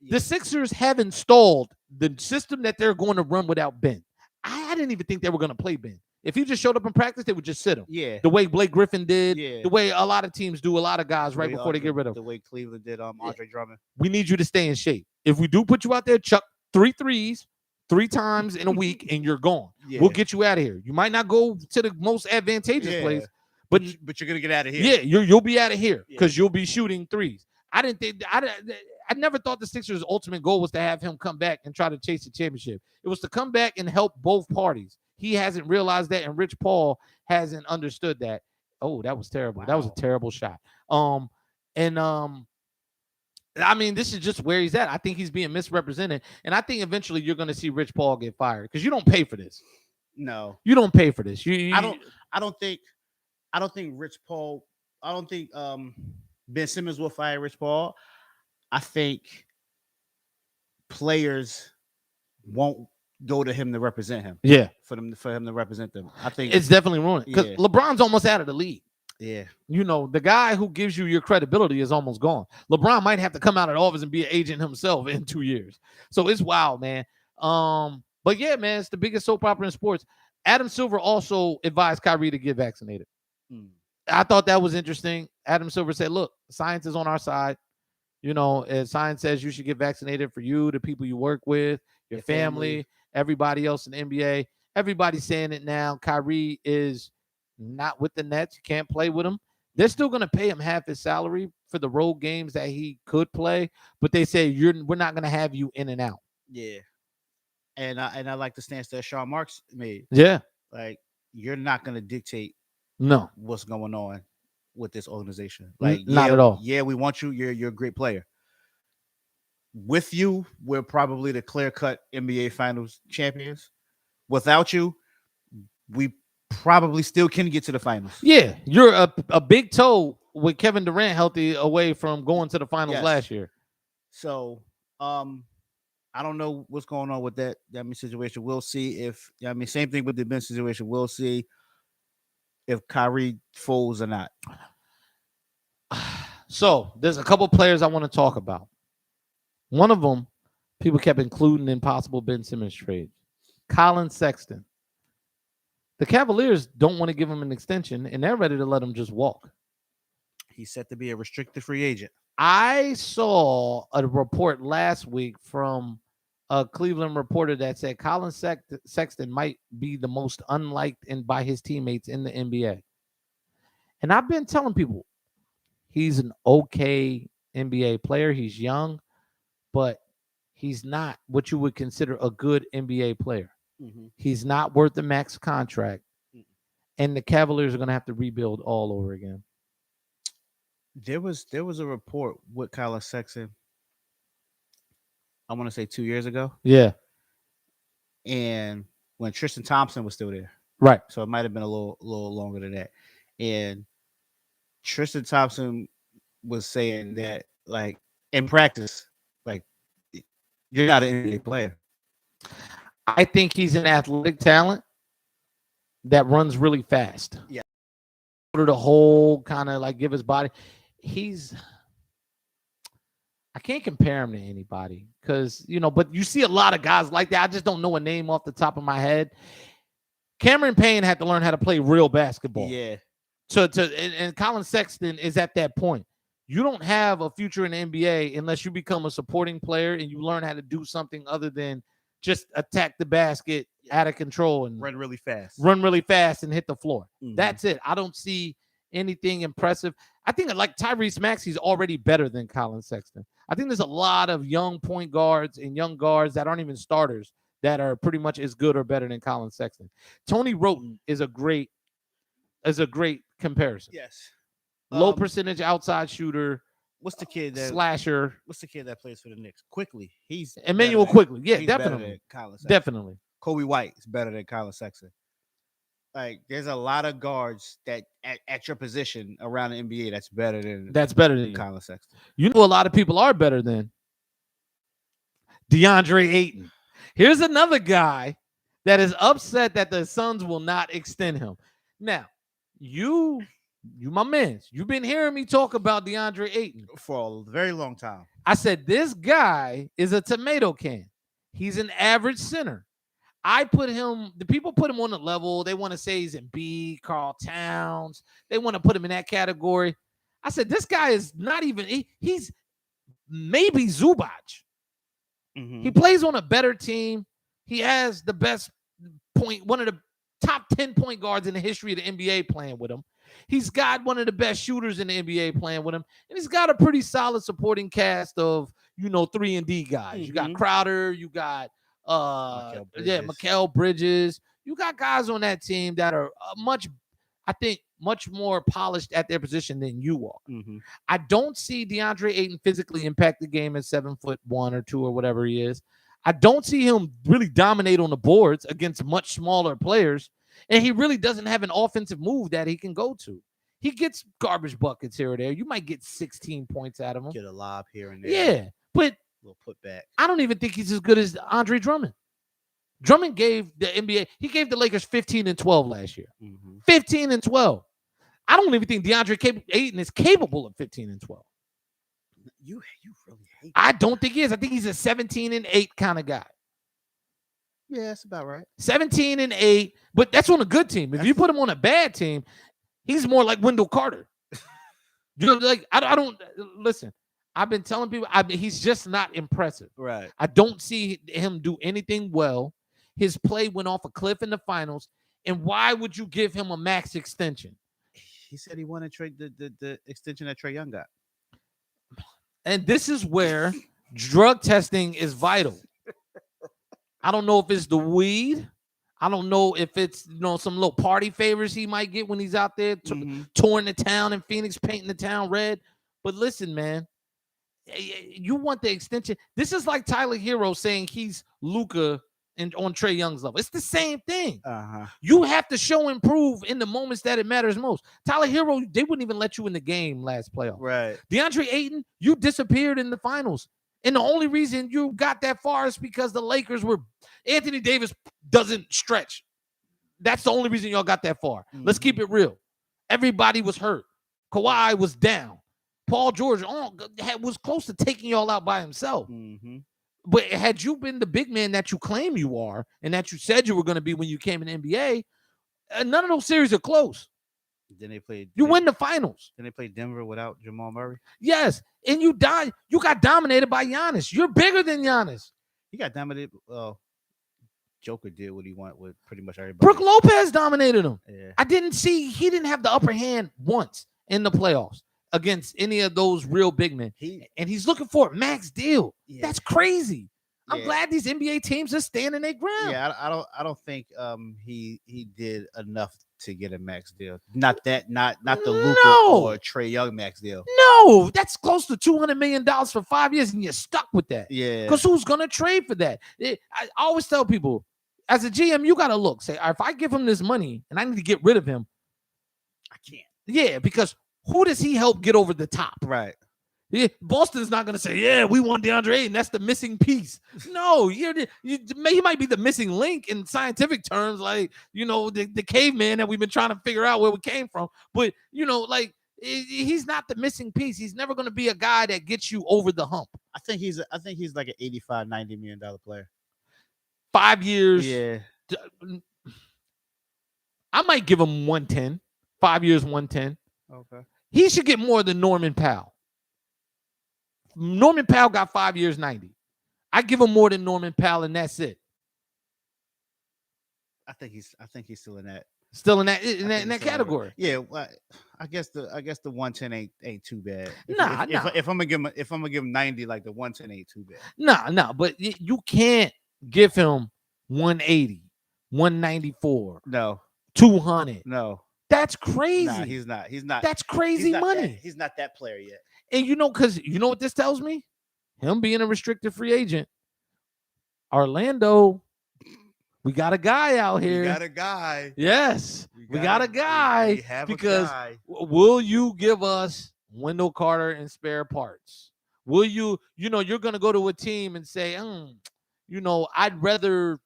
Speaker 1: The Sixers have installed the system that they're going to run without Ben. I didn't even think they were going to play Ben. If he just showed up in practice, they would just sit him.
Speaker 2: Yeah.
Speaker 1: The way Blake Griffin did,
Speaker 2: Yeah.
Speaker 1: the way a lot of teams do, a lot of guys right before they get rid of
Speaker 2: the
Speaker 1: him.
Speaker 2: way Cleveland did Andre Drummond.
Speaker 1: We need you to stay in shape. If we do put you out there, chuck 3 threes 3 times in a week and you're gone.
Speaker 2: Yeah.
Speaker 1: We'll get you out of here. You might not go to the most advantageous place, but
Speaker 2: you're gonna get out of here.
Speaker 1: Yeah, you'll be out of here because you'll be shooting threes. I never thought the Sixers' ultimate goal was to have him come back and try to chase the championship. It was to come back and help both parties. He hasn't realized that, and Rich Paul hasn't understood that. Oh, that was terrible. Wow. That was a terrible shot. I mean, this is just where he's at. I think he's being misrepresented, and I think eventually you're going to see Rich Paul get fired because you don't pay for this.
Speaker 2: No,
Speaker 1: you don't pay for this.
Speaker 2: I don't think Rich Paul. I don't think Ben Simmons will fire Rich Paul. I think players won't go to him to represent him.
Speaker 1: Yeah,
Speaker 2: for him to represent them. I think
Speaker 1: it's definitely ruined because LeBron's almost out of the league.
Speaker 2: Yeah,
Speaker 1: you know, the guy who gives you your credibility is almost gone. LeBron might have to come out of the office and be an agent himself in 2 years. So it's wild, man. But yeah, man, it's the biggest soap opera in sports. Adam Silver also advised Kyrie to get vaccinated. I thought that was interesting. Adam Silver said, look, science is on our side. You know, as science says you should get vaccinated for you, the people you work with, your family, everybody else in the NBA. Everybody's saying it now. Kyrie is not with the Nets. You can't play with him. They're still going to pay him half his salary for the road games that he could play, but they say we're not going to have you in and out.
Speaker 2: Yeah. And I like the stance that Sean Marks made.
Speaker 1: Yeah.
Speaker 2: Like, you're not going to dictate what's going on with this organization. Like,
Speaker 1: not at all.
Speaker 2: Yeah, we want you. You're a great player. With you, we're probably the clear-cut NBA Finals champions. Without you, we probably still can get to the finals.
Speaker 1: Yeah, you're a big toe with Kevin Durant healthy away from going to the finals last year.
Speaker 2: So, I don't know what's going on with that situation. We'll see if same thing with the Ben situation. We'll see if Kyrie folds or not.
Speaker 1: So there's a couple players I want to talk about. One of them, people kept including in possible Ben Simmons trades. Colin Sexton. The Cavaliers don't want to give him an extension, and they're ready to let him just walk.
Speaker 2: He's set to be a restricted free agent.
Speaker 1: I saw a report last week from a Cleveland reporter that said Colin Sexton might be the most unliked by his teammates in the NBA. And I've been telling people he's an okay NBA player. He's young, but he's not what you would consider a good NBA player.
Speaker 2: Mm-hmm.
Speaker 1: He's not worth the max contract. And the Cavaliers are going to have to rebuild all over again.
Speaker 2: There was a report with Colin Sexton, I want to say 2 years ago.
Speaker 1: Yeah.
Speaker 2: And when Tristan Thompson was still there.
Speaker 1: Right.
Speaker 2: So it might have been a little longer than that. And Tristan Thompson was saying that, like, in practice, like, you're not an NBA player.
Speaker 1: I think he's an athletic talent that runs really fast.
Speaker 2: Yeah.
Speaker 1: The whole kind of like give his body. I can't compare him to anybody because, you know, but you see a lot of guys like that. I just don't know a name off the top of my head. Cameron Payne had to learn how to play real basketball.
Speaker 2: Yeah.
Speaker 1: And Colin Sexton is at that point. you don't have a future in the NBA unless you become a supporting player and you learn how to do something other than just attack the basket out of control and
Speaker 2: Run really fast.
Speaker 1: run really fast and hit the floor.
Speaker 2: Mhm.
Speaker 1: That's it. I don't see anything impressive. I think like Tyrese Maxey's already better than Colin Sexton. I think there's a lot of young point guards and young guards that aren't even starters that are pretty much as good or better than Colin Sexton. Tony Roten is a great comparison.
Speaker 2: Yes.
Speaker 1: Low
Speaker 2: Um,
Speaker 1: percentage outside shooter,
Speaker 2: What's the kid that
Speaker 1: slasher.
Speaker 2: What's the kid that plays for the Knicks? Quickly. He's
Speaker 1: Emmanuel
Speaker 2: better than-
Speaker 1: Quickly. Yeah,
Speaker 2: he's better
Speaker 1: definitely.
Speaker 2: than Colin Sexton.
Speaker 1: Definitely.
Speaker 2: Kobe White is better than Colin Sexton. Like, there's a lot of guards that at your position around the NBA that's better than
Speaker 1: That's better than you.
Speaker 2: Colin Sexton.
Speaker 1: You know, a lot of people are better than DeAndre Ayton. Here's another guy that is upset that the Suns will not extend him. Now, you my man, you've been hearing me talk about DeAndre Ayton.
Speaker 2: For a very long time.
Speaker 1: I said, this guy is a tomato can. He's an average center. The people put him on the level. They want to say he's in B, Karl Towns. They want to put him in that category. I said, this guy is not even, he's maybe Zubac.
Speaker 2: Mhm.
Speaker 1: He plays on a better team. He has the best one of the top 10 point guards in the history of the NBA playing with him. He's got one of the best shooters in the NBA playing with him. And he's got a pretty solid supporting cast of, 3-and-D guys. You got
Speaker 2: Mhm.
Speaker 1: Crowder, you got Mikal Bridges. You got guys on that team that are much more polished at their position than you are.
Speaker 2: Mhm.
Speaker 1: I don't see DeAndre Ayton physically impact the game at 7'1" or 2 or whatever he is. I don't see him really dominate on the boards against much smaller players. And he really doesn't have an offensive move that he can go to. He gets garbage buckets here or there. You might get 16 points out of him.
Speaker 2: Get a lob here and there.
Speaker 1: Yeah, but
Speaker 2: A little putback.
Speaker 1: I don't even think he's as good as Andre Drummond. Drummond gave the NBA, he gave the Lakers 15 and 12 last year.
Speaker 2: Mhm.
Speaker 1: 15 and 12. I don't even think DeAndre Ayton is capable of 15 and 12.
Speaker 2: You really hate
Speaker 1: I don't think he is. I think he's a 17 and 8 kind of guy.
Speaker 2: Yeah, that's about right.
Speaker 1: 17 and 8, but that's on a good team. If you put him on a bad team, he's more like Wendell Carter. I don't listen. I've been telling people he's just not impressive.
Speaker 2: Right.
Speaker 1: I don't see him do anything well. His play went off a cliff in the finals. And why would you give him a max extension?
Speaker 2: He said he wanted the extension that Trae Young got.
Speaker 1: And this is where drug testing is vital. I don't know if it's the weed. I don't know if it's some little party favors he might get when he's out there touring the town in Phoenix, painting the town red. But listen, man, you want the extension. This is like Tyler Hero saying he's Luka and on Trae Young's level. It's the same thing. You have to show and prove in the moments that it matters most. Tyler Hero, they wouldn't even let you in the game last playoff.
Speaker 2: Right.
Speaker 1: DeAndre Ayton, you disappeared in the finals. And the only reason you got that far is because the Lakers were Anthony Davis doesn't stretch. That's the only reason y'all got that far. Let's keep it real. Everybody was hurt. Kawhi was down. Paul George was close to taking y'all out by himself.
Speaker 2: Mm-hmm.
Speaker 1: But had you been the big man that you claim you are and that you said you were going to be when you came in the NBA, none of those series are close.
Speaker 2: Then they played.
Speaker 1: You win the finals.
Speaker 2: Then they played Denver without Jamal Murray.
Speaker 1: Yes, and you got dominated by Giannis. You're bigger than Giannis.
Speaker 2: He got dominated. Joker did what he wanted with pretty much everybody.
Speaker 1: Brooke Lopez dominated him.
Speaker 2: Yeah.
Speaker 1: He didn't have the upper hand once in the playoffs against any of those real big men. And he's looking for a max deal.
Speaker 2: Yeah.
Speaker 1: That's crazy. I'm
Speaker 2: Yeah.
Speaker 1: glad these NBA teams are standing their ground.
Speaker 2: Yeah, I don't think he did enough to get a max deal. Not the Luka or Trae Young max deal.
Speaker 1: No, that's close to $200 million for 5 years, and you're stuck with that.
Speaker 2: Yeah.
Speaker 1: Because who's gonna trade for that? I always tell people, as a GM, you gotta look. Say, if I give him this money and I need to get rid of him,
Speaker 2: I can't.
Speaker 1: Yeah, because who does he help get over the top?
Speaker 2: Right.
Speaker 1: Yeah, Boston's not going to say, yeah, we want DeAndre Ayton. That's the missing piece. No, he might be the missing link in scientific terms, like, the caveman that we've been trying to figure out where we came from. But, he's not the missing piece. He's never going to be a guy that gets you over the hump.
Speaker 2: I think he's like an $85, $90 million player.
Speaker 1: 5 years.
Speaker 2: Yeah.
Speaker 1: I might give him 110. 5 years, 110.
Speaker 2: Okay.
Speaker 1: He should get more than Norman Powell. Norman Powell got 5 years, 90. I give him more than Norman Powell, and that's it.
Speaker 2: I think he's still in that.
Speaker 1: Still in
Speaker 2: I think
Speaker 1: that
Speaker 2: he's still in
Speaker 1: category.
Speaker 2: Yeah, well, I guess the 110 ain't too bad.
Speaker 1: Nah.
Speaker 2: If I'm gonna give him 90, like the 110 ain't too bad.
Speaker 1: Nah. But you can't give him 180, 194,
Speaker 2: No,
Speaker 1: 200.
Speaker 2: no,
Speaker 1: That's crazy.
Speaker 2: nah, he's not.
Speaker 1: That's crazy money.
Speaker 2: He's not that player yet.
Speaker 1: And because you know what this tells me? Him being a restricted free agent, Orlando, we got a guy out here.
Speaker 3: We got a guy.
Speaker 1: Yes, we got a guy.
Speaker 3: We have
Speaker 1: because
Speaker 3: a guy.
Speaker 1: will you give us Wendell Carter and spare parts? Will you, you're going to go to a team and say, I'd rather,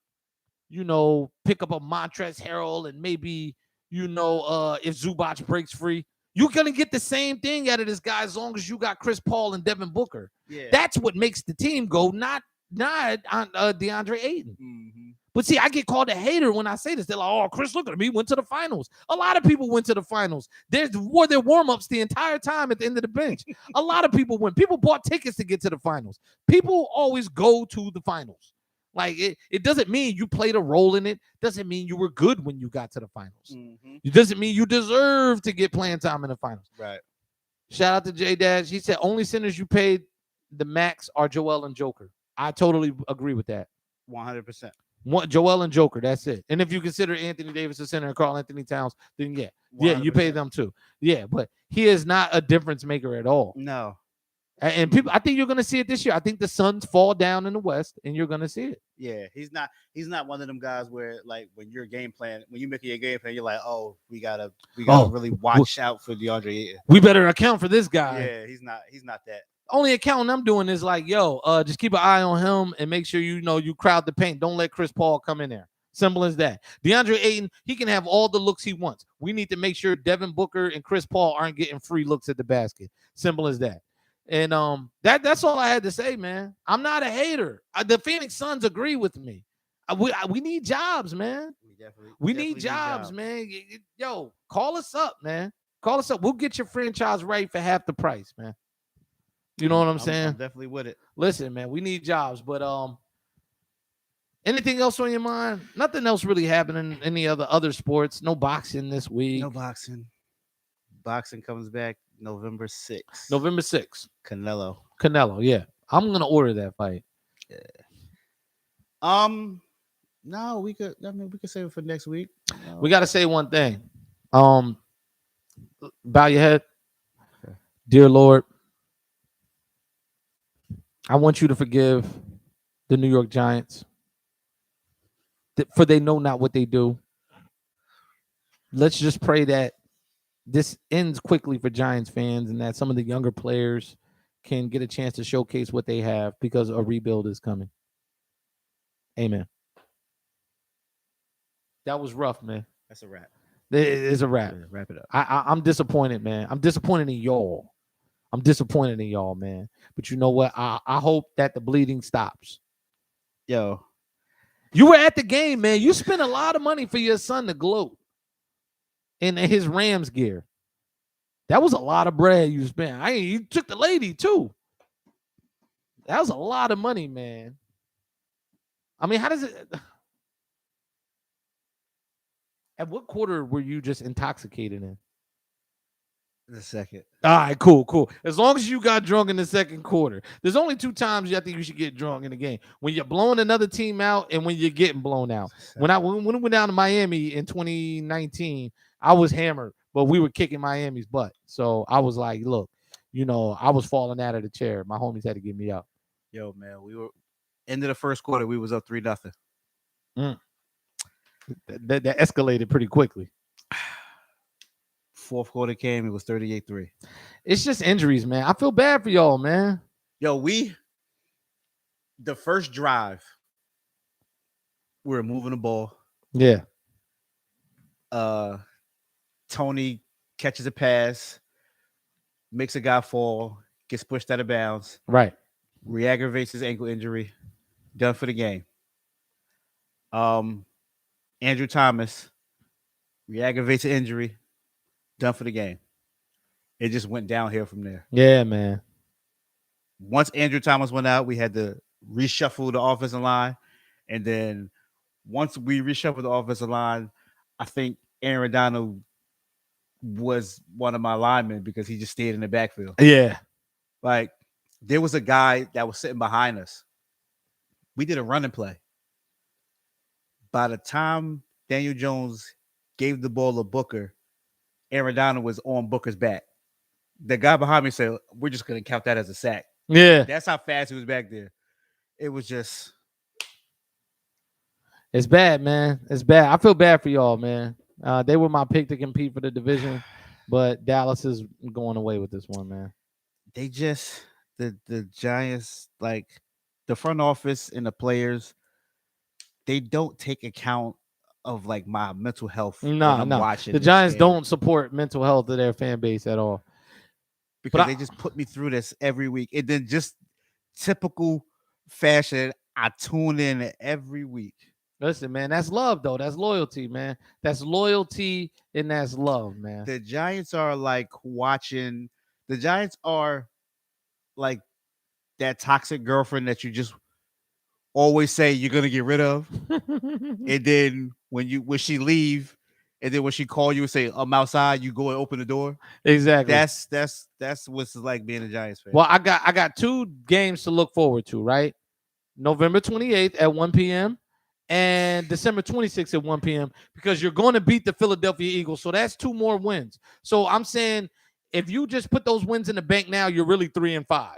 Speaker 1: pick up a Montrezl Harrell and maybe, if Zubac breaks free, you're going to get the same thing out of this guy as long as you got Chris Paul and Devin Booker.
Speaker 2: Yeah,
Speaker 1: That's what makes the team go, not DeAndre Ayton.
Speaker 2: mm-hmm.
Speaker 1: But see, I get called a hater when I say this. They're like, oh, Chris, look at him. He went to the finals. A lot of people went to the finals. They wore their warm-ups the entire time at the end of the bench. A lot of people went. People bought tickets to get to the finals. People always go to the finals. Like, it doesn't mean you played a role in it. Doesn't mean you were good when you got to the finals.
Speaker 2: Mm-hmm.
Speaker 1: It doesn't mean you deserve to get playing time in the finals.
Speaker 2: Right.
Speaker 1: Shout out to J Dash. He said, only centers you paid the max are Joel and Joker. I totally agree with that.
Speaker 2: 100%.
Speaker 1: Joel and Joker, that's it. And if you consider Anthony Davis a center and Karl Anthony Towns, then yeah,
Speaker 2: 100%.
Speaker 1: you pay them too. Yeah, but he is not a difference maker at all.
Speaker 2: No.
Speaker 1: And people, I think you're going to see it this year. I think the Suns fall down in the West, and you're going to see it.
Speaker 2: Yeah, he's not one of them guys where, like, when you're making your game plan, you're like, oh, we gotta really watch out for DeAndre Ayton.
Speaker 1: We better account for this guy.
Speaker 2: Yeah, he's not that.
Speaker 1: Only accounting I'm doing is like, just keep an eye on him and make sure you crowd the paint. Don't let Chris Paul come in there. Simple as that. DeAndre Ayton, he can have all the looks he wants. We need to make sure Devin Booker and Chris Paul aren't getting free looks at the basket. Simple as that. And that's all I had to say, man. I'm not a hater. The Phoenix Suns agree with me. We need jobs, man. We need jobs, man. Yo, call us up, man. Call us up. We'll get your franchise right for half the price, man. You know what I'm saying?
Speaker 2: I'm definitely with it.
Speaker 1: Listen, man, we need jobs, but anything else on your mind? Nothing else really happening in any other sports. No boxing this week.
Speaker 2: No boxing. Boxing comes back November 6th.
Speaker 1: November 6th.
Speaker 2: Canelo,
Speaker 1: yeah. I'm gonna order that fight.
Speaker 2: Yeah. No, we could save it for next week.
Speaker 1: We gotta say one thing. Bow your head.
Speaker 2: Okay.
Speaker 1: Dear Lord, I want you to forgive the New York Giants, for they know not what they do. Let's just pray that this ends quickly for Giants fans and that some of the younger players can get a chance to showcase what they have, because a rebuild is coming. Amen. That was rough, man.
Speaker 2: That's a wrap.
Speaker 1: It is a wrap.
Speaker 2: Yeah, wrap it up.
Speaker 1: I'm disappointed, man. I'm disappointed in y'all. Man. But you know what? I hope that the bleeding stops.
Speaker 2: Yo.
Speaker 1: You were at the game, man. You spent a lot of money for your son to gloat in his Rams gear. That was a lot of bread you spent. You took the lady too. That was a lot of money, man. I mean, how does it? At what quarter were you just intoxicated in?
Speaker 2: The second.
Speaker 1: All right, cool. As long as you got drunk in the second quarter. There's only 2 times I think you should get drunk in the game: when you're blowing another team out and when you're getting blown out. When we went down to Miami in 2019, I was hammered, but we were kicking Miami's butt. So I was like, look, I was falling out of the chair. My homies had to get me up.
Speaker 2: Yo, man, we were end of the first quarter. We was up 3-0.
Speaker 1: That escalated pretty quickly.
Speaker 2: Fourth quarter came, it was 38-3.
Speaker 1: It's just injuries, man. I feel bad for y'all, man.
Speaker 2: Yo, the first drive, we were moving the ball.
Speaker 1: Yeah.
Speaker 2: Tony catches a pass, makes a guy fall, gets pushed out of bounds.
Speaker 1: Right.
Speaker 2: Re-aggravates his ankle injury. Done for the game. Andrew Thomas re-aggravates an injury. Done for the game. It just went downhill from there.
Speaker 1: Yeah, man.
Speaker 2: once Andrew Thomas went out, we had to reshuffle the offensive line, and then once we reshuffled the offensive line, I think Aaron Donald was one of my linemen because he just stayed in the backfield.
Speaker 1: Yeah.
Speaker 2: Like there was a guy that was sitting behind us. We did a running play. By the time Daniel Jones gave the ball to Booker, Aaron Donald was on Booker's back. The guy behind me said, "We're just going to count that as a sack."
Speaker 1: Yeah.
Speaker 2: That's how fast he was back there. It was just
Speaker 1: It's bad, man. It's bad. I feel bad for y'all, man. They were my pick to compete for the division, but Dallas is going away with this one, man.
Speaker 2: they just the Giants, like the front office and the players, they don't take account of like my mental health when I'm watching
Speaker 1: The
Speaker 2: this
Speaker 1: Giants
Speaker 2: game,
Speaker 1: don't support mental health of their fan base at all.
Speaker 2: because
Speaker 1: but
Speaker 2: they just put me through this every week. And then just typical fashion, I tune in every week.
Speaker 1: Listen, man, that's love, though. That's loyalty, man. That's loyalty and that's love, man.
Speaker 2: The Giants are like watching. The Giants are like that toxic girlfriend that you just always say you're gonna get rid of, and then when she leave, and then when she call you and say I'm outside, you go and open the door.
Speaker 1: Exactly.
Speaker 2: That's what's like being a Giants fan.
Speaker 1: Well, I got 2 games to look forward to, right? November 28th at 1 p.m. and December 26th at 1 p.m. because you're going to beat the Philadelphia Eagles. So that's 2 more wins. So I'm saying if you just put those wins in the bank now, you're really 3-5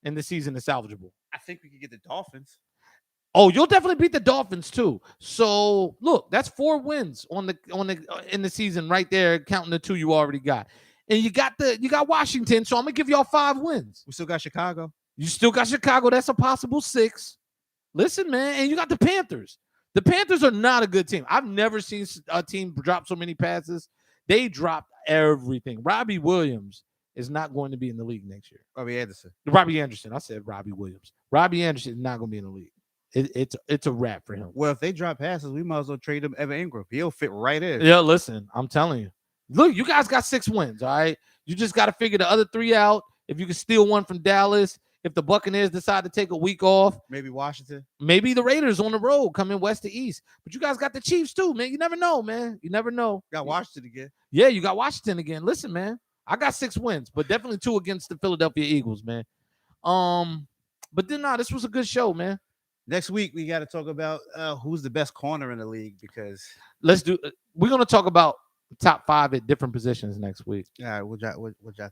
Speaker 1: and the season is salvageable.
Speaker 2: I think we could get the Dolphins.
Speaker 1: Oh, you'll definitely beat the Dolphins too. So look, that's 4 wins on the in the season right there, counting the 2 you already got. And you got Washington, so I'm gonna give y'all 5 wins.
Speaker 2: We still got Chicago.
Speaker 1: You still got Chicago. That's a possible 6. Listen, man, and you got the Panthers. The Panthers are not a good team. I've never seen a team drop so many passes. They dropped everything. Robbie Williams is not going to be in the league next year.
Speaker 2: Robbie Anderson.
Speaker 1: Robbie Anderson. I said Robbie Williams. Robbie Anderson is not going to be in the league. It's a wrap for him.
Speaker 2: Well, if they drop passes, we might as well trade him Evan Ingram. He'll fit right in.
Speaker 1: Yeah, listen, I'm telling you. Look, you guys got 6 wins, all right? You just got to figure the other 3 out. If you can steal one from Dallas, if the Buccaneers decide to take a week off,
Speaker 2: Maybe Washington.
Speaker 1: maybe the Raiders on the road coming west to east. But you guys got the Chiefs too, man. You never know, man. You never know.
Speaker 2: Got Washington again.
Speaker 1: Yeah, you got Washington again. Listen, man, I got 6 wins, but definitely 2 against the Philadelphia Eagles, man. But then this was a good show, man.
Speaker 2: Next week we got to talk about who's the best corner in the league, because
Speaker 1: We're gonna talk about top 5 at different positions next week.
Speaker 2: all right, we'll jot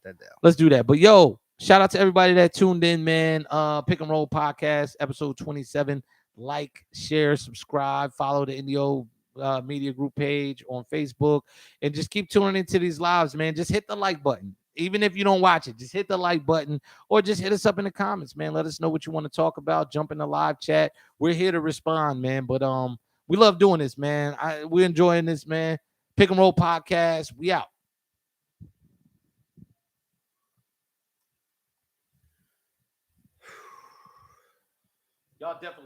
Speaker 2: that down.
Speaker 1: Let's do that. But yo, shout out to everybody that tuned in, man. Pick and Roll Podcast, episode 27. Like, share, subscribe, follow the Indio Media Group page on Facebook, and just keep tuning into these lives, man. Just hit the like button. Even if you don't watch it, just hit the like button or just hit us up in the comments, man. Let us know what you want to talk about. Jump in the live chat. We're here to respond, man. But we love doing this, man. We're enjoying this, man. Pick and Roll Podcast. We out. Y'all definitely